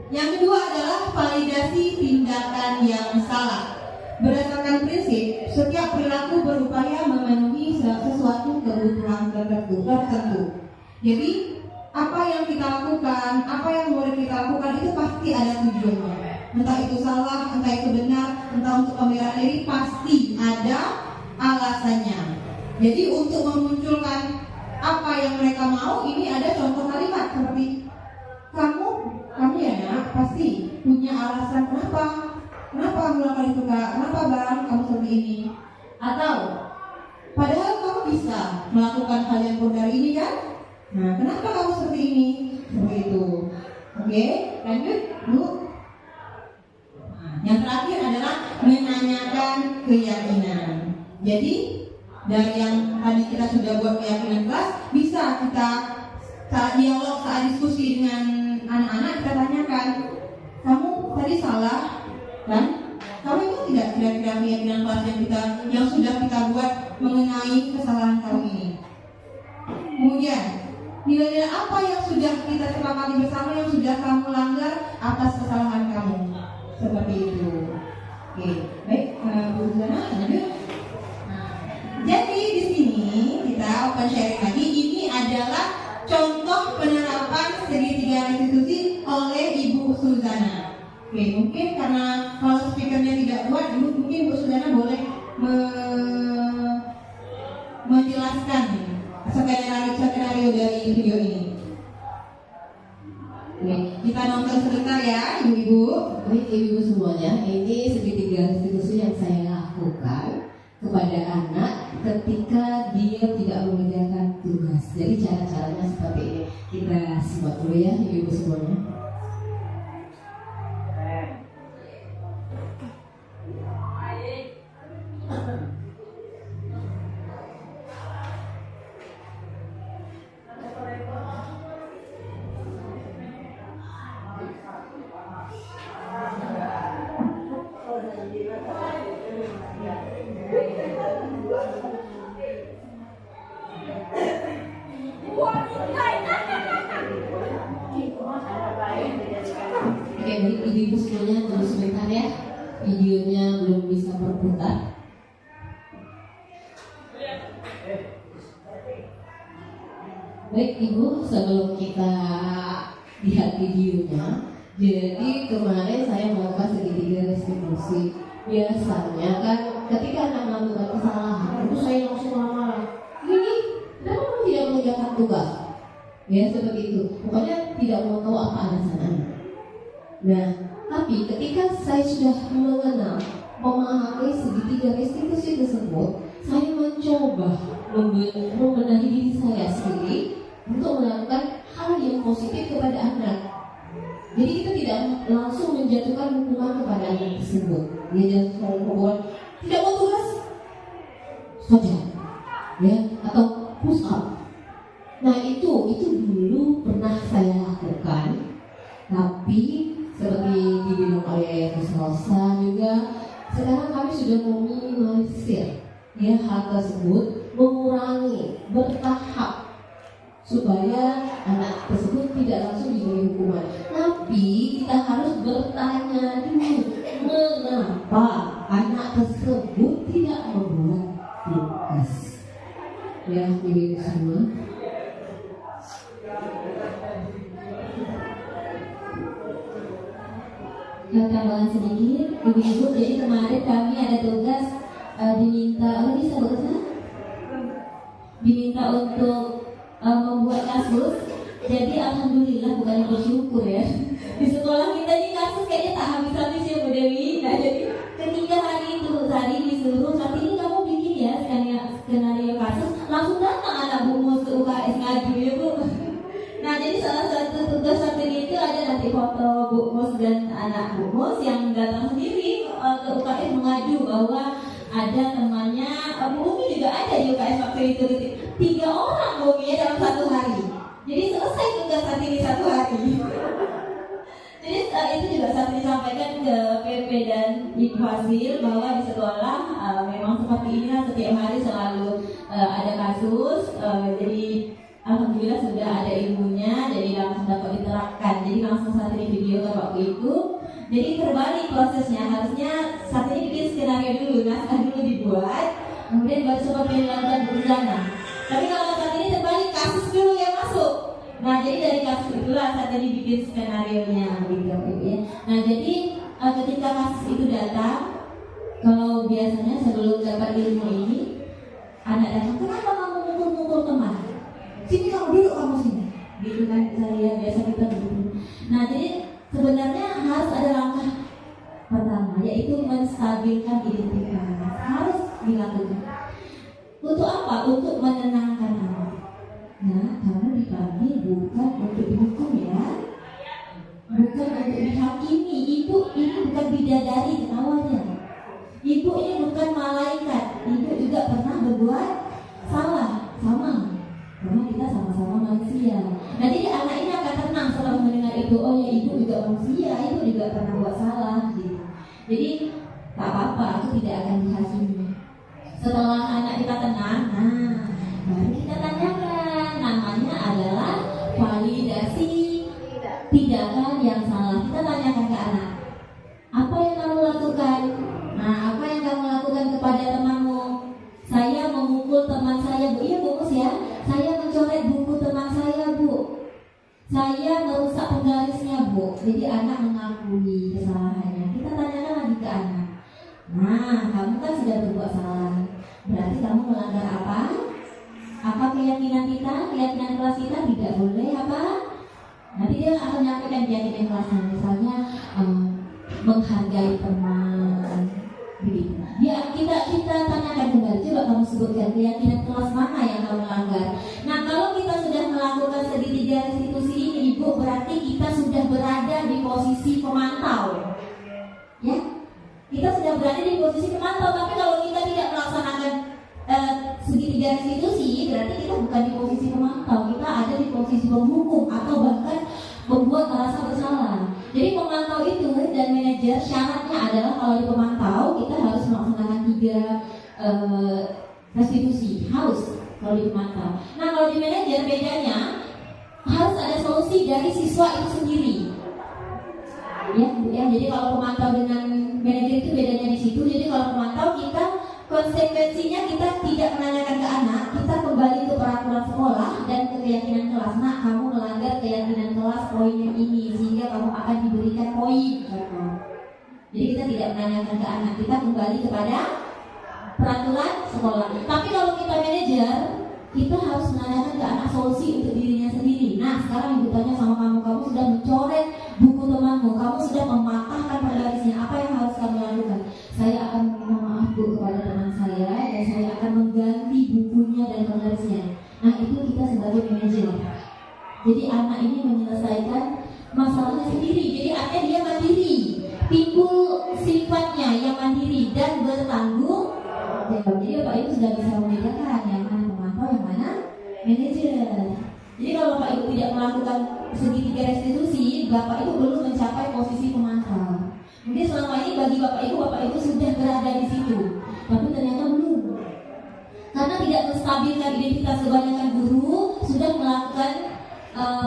S4: Yang kedua adalah validasi tindakan yang salah. Berdasarkan prinsip, setiap perilaku berupaya memenuhi sesuatu kebutuhan tertentu. Jadi, apa yang kita lakukan, apa yang boleh kita lakukan itu pasti ada tujuannya. Entah itu salah, entah itu benar, entah untuk pembelaan diri, pasti ada alasannya. Jadi untuk memunculkan apa yang mereka mau, ini ada contoh kalimat seperti kamu ya nak, pasti punya alasan kenapa kamu lakukan itu kak, kenapa bang kamu seperti ini, atau padahal kamu bisa melakukan hal yang kurang dari ini kan, nah kenapa kamu seperti ini, seperti itu. Oke, lanjut Bu. Nah, yang terakhir adalah menanyakan keyakinan. Jadi dari yang tadi kita sudah buat keyakinan kelas, bisa kita saat dialog, saat diskusi dengan anak-anak, kita tanyakan, kamu tadi salah kan? Kamu itu tidak kira-kira keyakinan kelas yang sudah kita buat mengenai kesalahan kamu ini. Kemudian nilai-nilai apa yang sudah kita sepakati bersama yang sudah kamu langgar atas kesalahan kamu, seperti itu. Oke, baik, Bu Zana, lanjut. Jadi di sini kita open sharing lagi. Ini adalah contoh penerapan segitiga restitusi oleh Ibu Suzana. Oke, mungkin karena kalau speakernya tidak kuat, mungkin Bu Suzana boleh menjelaskan skenario dari video ini. Oke, kita nonton sebentar ya, Ibu-ibu.
S2: Baik ibu-ibu semuanya, ini segitiga restitusi yang saya lakukan kepada anak ketika dia tidak mengerjakan tugas. Jadi cara-caranya seperti ini. Kita simak dulu ya ibu-ibu semuanya. Oke, baik ibu-ibu semuanya, tunggu sebentar ya. Videonya belum bisa berputar. Baik ibu, sebelum kita lihat videonya, jadi kemarin saya melakukan segitiga restitusi. Biasanya kan ketika anak melakukan kesalahan, itu saya langsung marah-marah. Ini kenapa kamu tidak mengerjakan tugas? Ya seperti itu. Pokoknya tidak mau tahu apa alasannya. Nah, tapi ketika saya sudah mengenal, memahami segitiga restitusi tersebut, saya mencoba membenahi diri saya sendiri untuk melakukan hal yang positif kepada anak. Jadi kita tidak langsung menjatuhkan hukuman kepada anak tersebut. Dia jangan membuat tidak mau tugas saja, ya, atau push up. Nah itu dulu pernah saya lakukan, tapi seperti dibilang oleh Gus Rosa juga, sekarang kami sudah meminimalisir ya hal tersebut, mengurangi bertahap supaya anak tersebut tidak langsung diberi hukuman. Tapi kita harus bertanya dulu, mengapa anak tersebut tidak membuat tugas? Ya, ibu-ibu semua.
S3: Tambahan sedikit, ibu-ibu. Jadi kemarin kami ada tugas diminta untuk membuat kasus. Jadi alhamdulillah, bukan bersyukur ya. Di sekolah kita ini kasus kayaknya tak habis-habis ya Bu Dewi. Nah, jadi ketika hari itu disuruh, saat ini kamu bikin ya skenario kasus, langsung datang anak Bu Mus ke UKS ngadu ya Bu. Nah, jadi salah satu tugas saat itu ada nanti foto Bu Mus dan anak Bu Mus yang datang sendiri ke UKS mengadu bahwa ada temannya Bu Umi juga ada di UKS waktu itu 3 orang Bu Umi ya dalam 1 hari. Jadi selesai tugas saat ini 1 hari. Jadi itu juga saat disampaikan ke PP dan Ibu Hasil bahwa di sekolah memang seperti ini lah, setiap hari selalu ada kasus. Jadi alhamdulillah sudah ada ilmunya, jadi langsung dapat diterapkan. Jadi langsung saat ini video ke waktu itu. Jadi terbalik prosesnya, harusnya saat ini bikin skenario dulu, naskah dulu dibuat, kemudian baru seperti dilakukan berencana. Tapi kalau saat ini terbalik, kasus dulu yang masuk. Nah, jadi dari kasus itulah saat ini bikin skenario-nya gitu ya. Nah, jadi ketika kasus itu datang, kalau biasanya sebelum dapat ilmu ini, anak datang, kenapa kamu mukul-mukul teman? Sini kamu duduk, kamu sini. Gitu kan, saya biasa kita begitu. Nah, jadi sebenarnya harus ada langkah pertama, yaitu menstabilkan identitas. Harus dilakukan. Untuk apa? Untuk menenangkan anak. Nah, kamu dipanggil bukan untuk dihukum ya, bukan untuk dihakimi. Ibu ini bukan bidadari awalnya. Ibu ini bukan malaikat. Ibu juga pernah berbuat salah, sama. Karena kita sama-sama manusia. Nah, jadi anak ini akan tenang setelah mendengar itu. Oh ya, ibu juga manusia, ibu juga pernah buat salah gitu. Jadi tak apa-apa, aku tidak akan dihakimi. Setelah anak kita tenang, nah baru kita tanyakan. Namanya adalah validasi tindakan yang salah. Kita tanyakan ke anak, apa yang kamu lakukan? Nah, apa yang kamu lakukan kepada temanmu? Saya memukul teman saya, Bu. Iya, Bu Mus ya. Saya mencoret buku teman saya, Bu. Saya merusak penggarisnya, Bu. Jadi anak mengakui kesalahannya. Kita tanyakan lagi ke anak. Nah, kamu kan sudah berbuat salah. Berarti kamu melanggar apa? Apa keyakinan kita? Keyakinan kelas kita tidak boleh apa? Nanti dia akan nyampaikan keyakinan kelasnya. Misalnya menghargai teman. Begitu. Ya, kita tanyakan kembali. Coba kamu sebutkan keyakinan kelas mana yang kamu langgar. Nah, kalau kita sudah melakukan segitiga restitusi ini, Ibu, berarti kita sudah berada di posisi pemantau. Ya, kita sudah berada di posisi pemantau. Tapi kalau kita tidak melaksanakan segitiga restitusi, berarti kita bukan di posisi pemantau. Kita ada di posisi penghukum atau bahkan membuat merasa bersalah. Jadi pemantau itu dan manajer syaratnya adalah kalau di pemantau kita harus melaksanakan 3 restitusi, harus kalau di pemantau. Nah, kalau di manajer bedanya harus ada solusi dari siswa itu sendiri. Ya, jadi kalau pemantau dengan manajer itu bedanya di situ. Jadi kalau pemantau kita konsekuensinya kita tidak menanyakan ke anak, kita kembali ke peraturan sekolah dan ke keyakinan kelas. Nah, kamu melanggar keyakinan kelas poinnya ini, sehingga kamu akan diberikan poin. Jadi kita tidak menanyakan ke anak, kita kembali kepada peraturan sekolah. Tapi kalau kita manajer, kita harus menanyakan ke anak solusi untuk dirinya sendiri. Nah, sekarang ibu tanya sama kamu, kamu sudah mencoret buku temanmu, kamu sudah mematahkan penggarisnya, apa yang harus kamu lakukan? Saya akan meminta maaf, Bu, kepada teman saya, dan saya akan mengganti bukunya dan penggarisnya. Nah, itu kita sebagai manajer. Jadi anak ini menyelesaikan masalahnya sendiri. Jadi artinya dia mandiri, timbul sifatnya yang mandiri dan bertanggung jawab. Jadi Bapak Ibu sudah bisa membedakan yang mana pemantau, yang mana manajer. Jadi kalau Bapak Ibu tidak melakukan segitiga restitusi, Bapak Ibu belum mencapai posisi pemantau. Mungkin selama ini bagi Bapak Ibu sudah berada di situ, tapi ternyata belum. Karena tidak menstabilkan identitas, kebanyakan guru sudah melakukan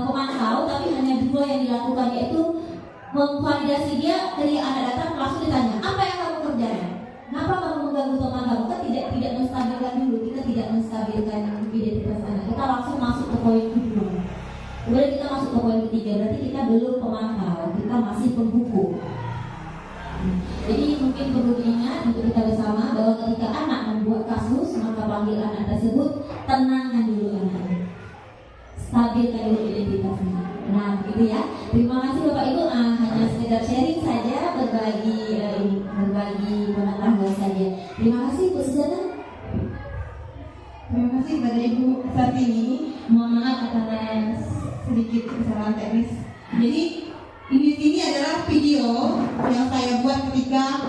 S3: pemantau, tapi hanya 2 yang dilakukan, yaitu memvalidasi dia. Ketika anak datang langsung ditanya, apa yang kamu kerjakan? Kenapa kamu mengganggu teman kamu? Kan tidak menstabilkan dulu, kita tidak menstabilkan identitas anak. Kita langsung masuk ke poin kedua. Kemudian kita masuk ke poin ketiga, berarti kita belum pemantau, kita masih penghukum. Jadi mungkin perlu diingat untuk kita bersama bahwa ketika anak membuat kasus, maka panggil anak tersebut, tenangkan dulu anak, stabilkan dulu identitasnya. Nah, gitu ya. Terima kasih Bapak Ibu. Hanya sekedar sharing saja, berbagi pengetahuan saja. Terima kasih Bu Suzana.
S4: Terima kasih kepada Ibu Sartini. Mohon maaf atas sedikit kesalahan teknis. Jadi di sini adalah video yang saya buat ketika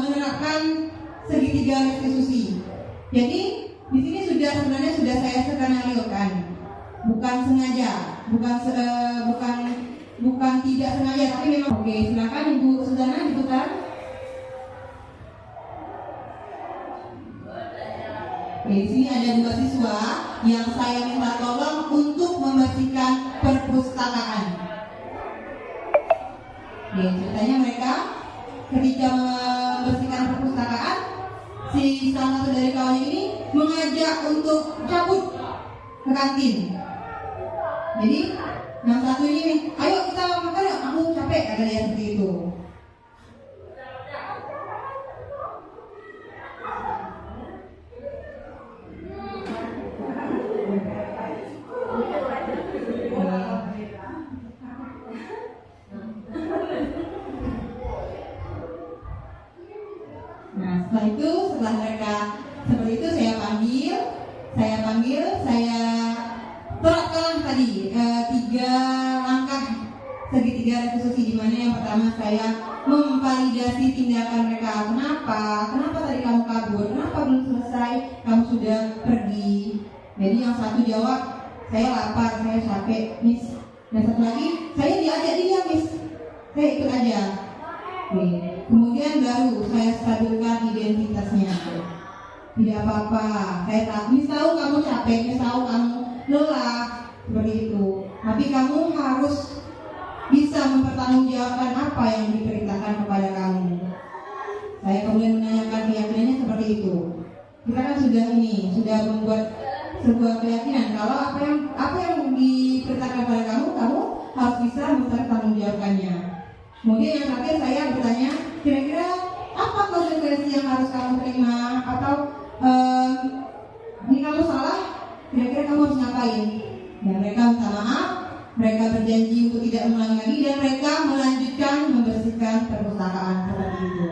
S4: menerapkan segitiga restitusi. Jadi di sini sebenarnya sudah saya skenario-kan, bukan sengaja, bukan tidak sengaja, tapi memang. Oke, silakan Ibu Suzana diputar. Oke, di sini ada 2 siswa yang saya minta tolong untuk membersihkan perpustakaan. Oke, ceritanya mereka ketika membersihkan perpustakaan, si salah satu dari kawannya ini mengajak untuk cabut ke kantin. Jadi yang satu ini, ayo kita makan yuk, aku capek, kata dia seperti itu. Nah, setelah mereka seperti itu, saya terapkan tadi 3 langkah segitiga restitusi, di mana yang pertama saya memvalidasi tindakan mereka. Kenapa tadi kamu kabur? Kenapa belum selesai? Kamu sudah pergi. Jadi yang satu jawab, saya lapar, saya capek, Miss. Dan satu lagi, saya diajak dia, Miss. Saya ikut aja. Oke. Kemudian baru saya stabilkan identitasnya. Tidak apa-apa, saya tahu kamu capek, Miss tahu kamu lelah, seperti itu. Tapi kamu harus bisa mempertanggungjawabkan apa yang diceritakan kepada kamu. Saya kemudian menanyakan keyakinannya seperti itu. Kita kan sudah membuat sebuah keyakinan kalau apa yang diceritakan kepada kamu harus bisa mempertanggungjawabkannya. Kemudian yang terakhir saya bertanya, kira-kira apa konsekuensi yang harus kamu terima, atau ini kamu salah, kira-kira kamu harus ngapain? Dan mereka minta maaf, mereka berjanji untuk tidak mengulangi lagi, dan mereka melanjutkan membersihkan perpustakaan seperti itu.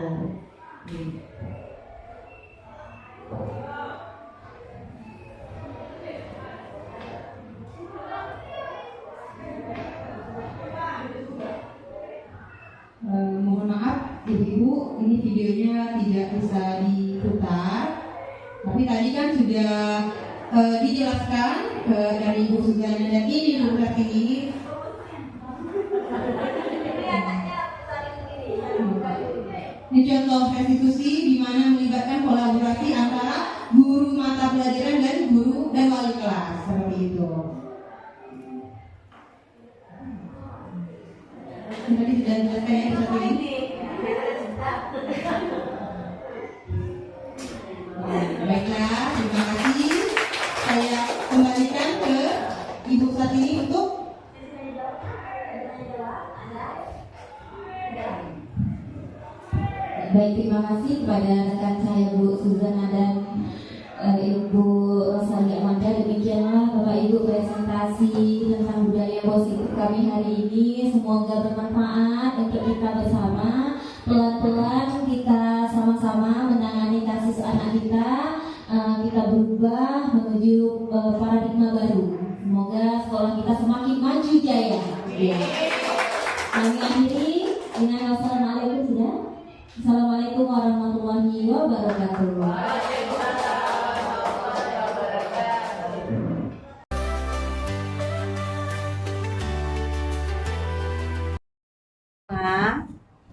S4: Mohon maaf Ibu, ini videonya tidak bisa diputar, tapi tadi kan sudah dijelaskan dari Ibu Suzana, dan ini bukan ini. Ini contoh restitusi di mana melibatkan kolaborasi antara guru mata pelajaran dan guru dan wali kelas, seperti itu. Tadi sudah dijelaskan ya satu ini. Baiklah, terima kasih. Saya kembalikan ke Ibu Satini untuk
S3: Baik, terima kasih kepada rekan saya Bu Suzana dan Ibu Rosalia Amanda. Demikianlah Bapak Ibu presentasi tentang budaya positif kami hari ini. Semoga bermanfaat untuk kita bersama. Pelan-pelan kita sama-sama menangani kasus anak kita. Kita berubah menuju paradigma baru. Semoga sekolah kita semakin maju jaya. Kami akhiri dengan wassalamualaikum sudah. Assalamualaikum warahmatullahi wabarakatuh.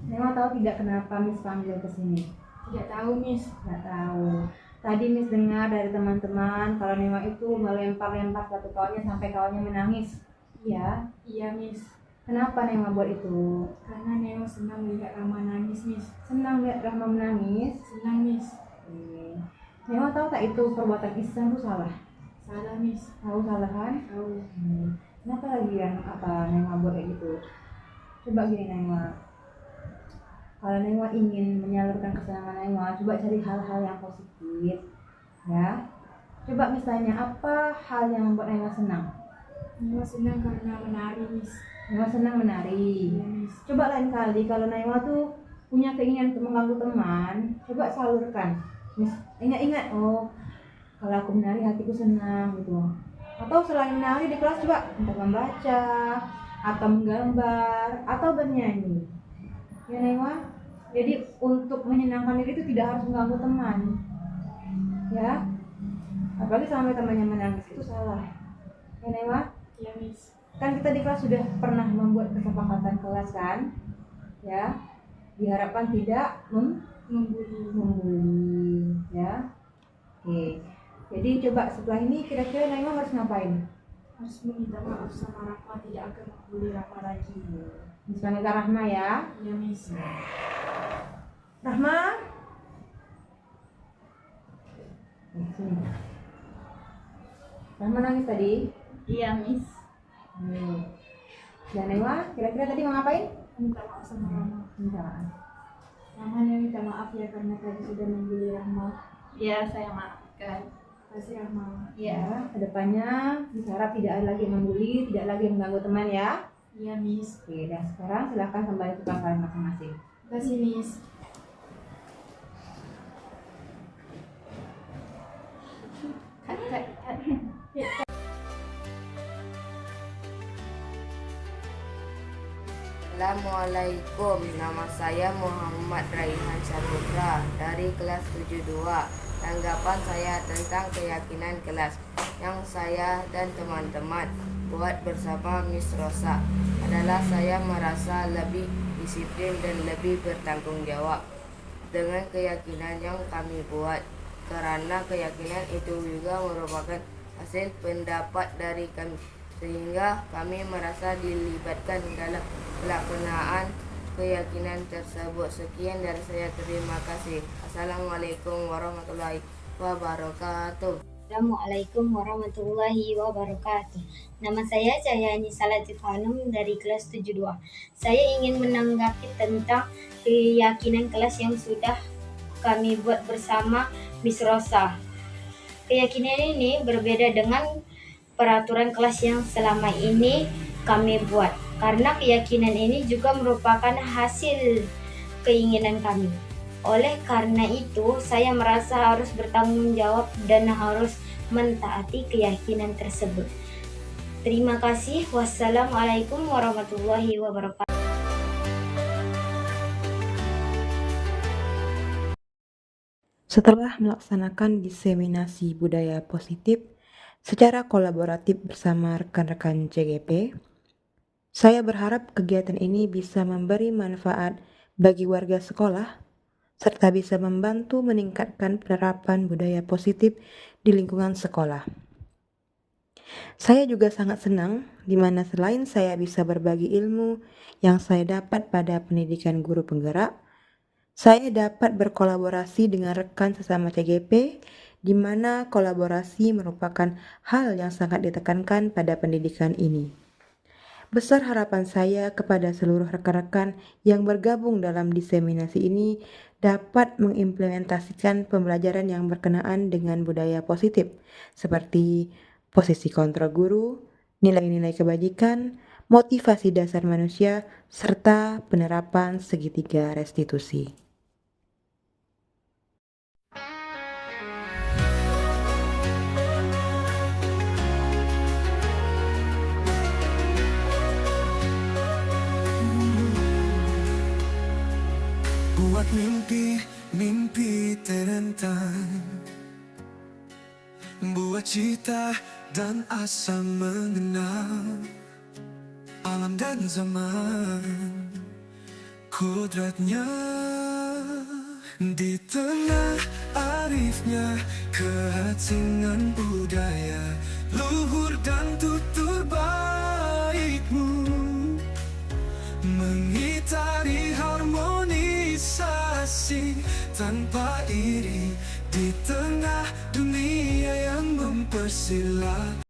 S4: Saya mau tahu tidak kenapa Miss panggil ke sini?
S5: Tidak tahu, Miss.
S4: Tidak tahu. Tadi Miss dengar dari teman-teman kalau Newa itu melempar-lempar satu kawannya sampai kawannya menangis. Iya.
S7: Iya, Miss.
S4: Kenapa Newa buat itu?
S7: Karena Neo senang melihat Rahma nangis, Miss.
S4: Senang lihat Rahma menangis.
S7: Senang, Miss.
S4: Newa tahu tak itu perbuatan Ihsan itu salah?
S7: Salah, Miss.
S4: Tahu salah kan?
S7: Tahu.
S4: Kenapa lagi yang Newa buat kayak gitu? Coba gini Newa, kalau Newa ingin menyalurkan kesenangan Newa, coba cari hal-hal yang positif, ya. Coba misalnya apa hal yang membuat Newa senang?
S7: Neo senang karena menari, Miss.
S4: Newa senang menari.
S7: Iya, Miss.
S4: Coba lain kali kalau Newa tuh punya keinginan untuk mengganggu teman, coba salurkan. Ingat-ingat, oh kalau aku menari hatiku senang gitu. Atau selain menari di kelas coba entah membaca, atau menggambar, atau bernyanyi. Ya Newa, jadi untuk menyenangkan diri itu tidak harus mengganggu teman. Ya, apalagi sampai temannya menangis itu salah. Ya Newa,
S7: Iya, Miss.
S4: kan kita di kelas sudah pernah membuat kesepakatan kelas kan? Ya, diharapkan tidak membuli, ya. Oke. Jadi coba setelah ini kira-kira Naima harus ngapain?
S7: Harus meminta maaf sama Rahma, tidak akan membuli Rahma lagi.
S4: Miss panggil Kak Rahma ya.
S7: Iya, Miss.
S4: Rahma. Sini. Rahma nangis tadi?
S5: Iya, Miss.
S4: Dan Naima kira-kira tadi mau ngapain?
S7: Minta maaf sama Rahma.
S4: Minta maaf.
S7: Rahma minta maaf ya karena tadi sudah membuli Rahma.
S5: Iya, saya maafkan.
S7: Kasih Rahma.
S4: Ya, kedepannya diharap tidak ada lagi membuli, tidak lagi mengganggu teman ya.
S7: Iya, Miss.
S4: Oke, dan sekarang silahkan kembali ke kelas kalian masing-masing.
S7: Kasih, Miss.
S8: Assalamualaikum, nama saya Muhammad Raihan Saputra dari kelas 72. Tanggapan saya tentang keyakinan kelas yang saya dan teman-teman buat bersama Miss Rosa adalah saya merasa lebih disiplin dan lebih bertanggung jawab dengan keyakinan yang kami buat, karena keyakinan itu juga merupakan hasil pendapat dari kami, sehingga kami merasa dilibatkan dalam pelaksanaan keyakinan tersebut. Sekian dari saya, terima kasih. Assalamualaikum warahmatullahi wabarakatuh.
S5: Assalamualaikum warahmatullahi wabarakatuh. Nama saya Cahyani Salatif Hanum dari kelas 72. Saya ingin menanggapi tentang keyakinan kelas yang sudah kami buat bersama Miss Rosa. Keyakinan ini berbeda dengan peraturan kelas yang selama ini kami buat, karena keyakinan ini juga merupakan hasil keinginan kami. Oleh karena itu, saya merasa harus bertanggung jawab dan harus mentaati keyakinan tersebut. Terima kasih. Wassalamualaikum warahmatullahi wabarakatuh.
S9: Setelah melaksanakan diseminasi budaya positif secara kolaboratif bersama rekan-rekan CGP, saya berharap kegiatan ini bisa memberi manfaat bagi warga sekolah serta bisa membantu meningkatkan penerapan budaya positif di lingkungan sekolah. Saya juga sangat senang di mana selain saya bisa berbagi ilmu yang saya dapat pada pendidikan guru penggerak, saya dapat berkolaborasi dengan rekan sesama CGP, di mana kolaborasi merupakan hal yang sangat ditekankan pada pendidikan ini. Besar harapan saya kepada seluruh rekan-rekan yang bergabung dalam diseminasi ini dapat mengimplementasikan pembelajaran yang berkenaan dengan budaya positif, seperti posisi kontrol guru, nilai-nilai kebajikan, motivasi dasar manusia, serta penerapan segitiga restitusi.
S10: Buat mimpi terentang, buat cita dan asa mengenal alam dan zaman. Kodratnya Di tengah arifnya kehasingan budaya, luhur dan tutur baikmu mengitari harmonisasi tanpa iri di tengah dunia yang mempersilahkan.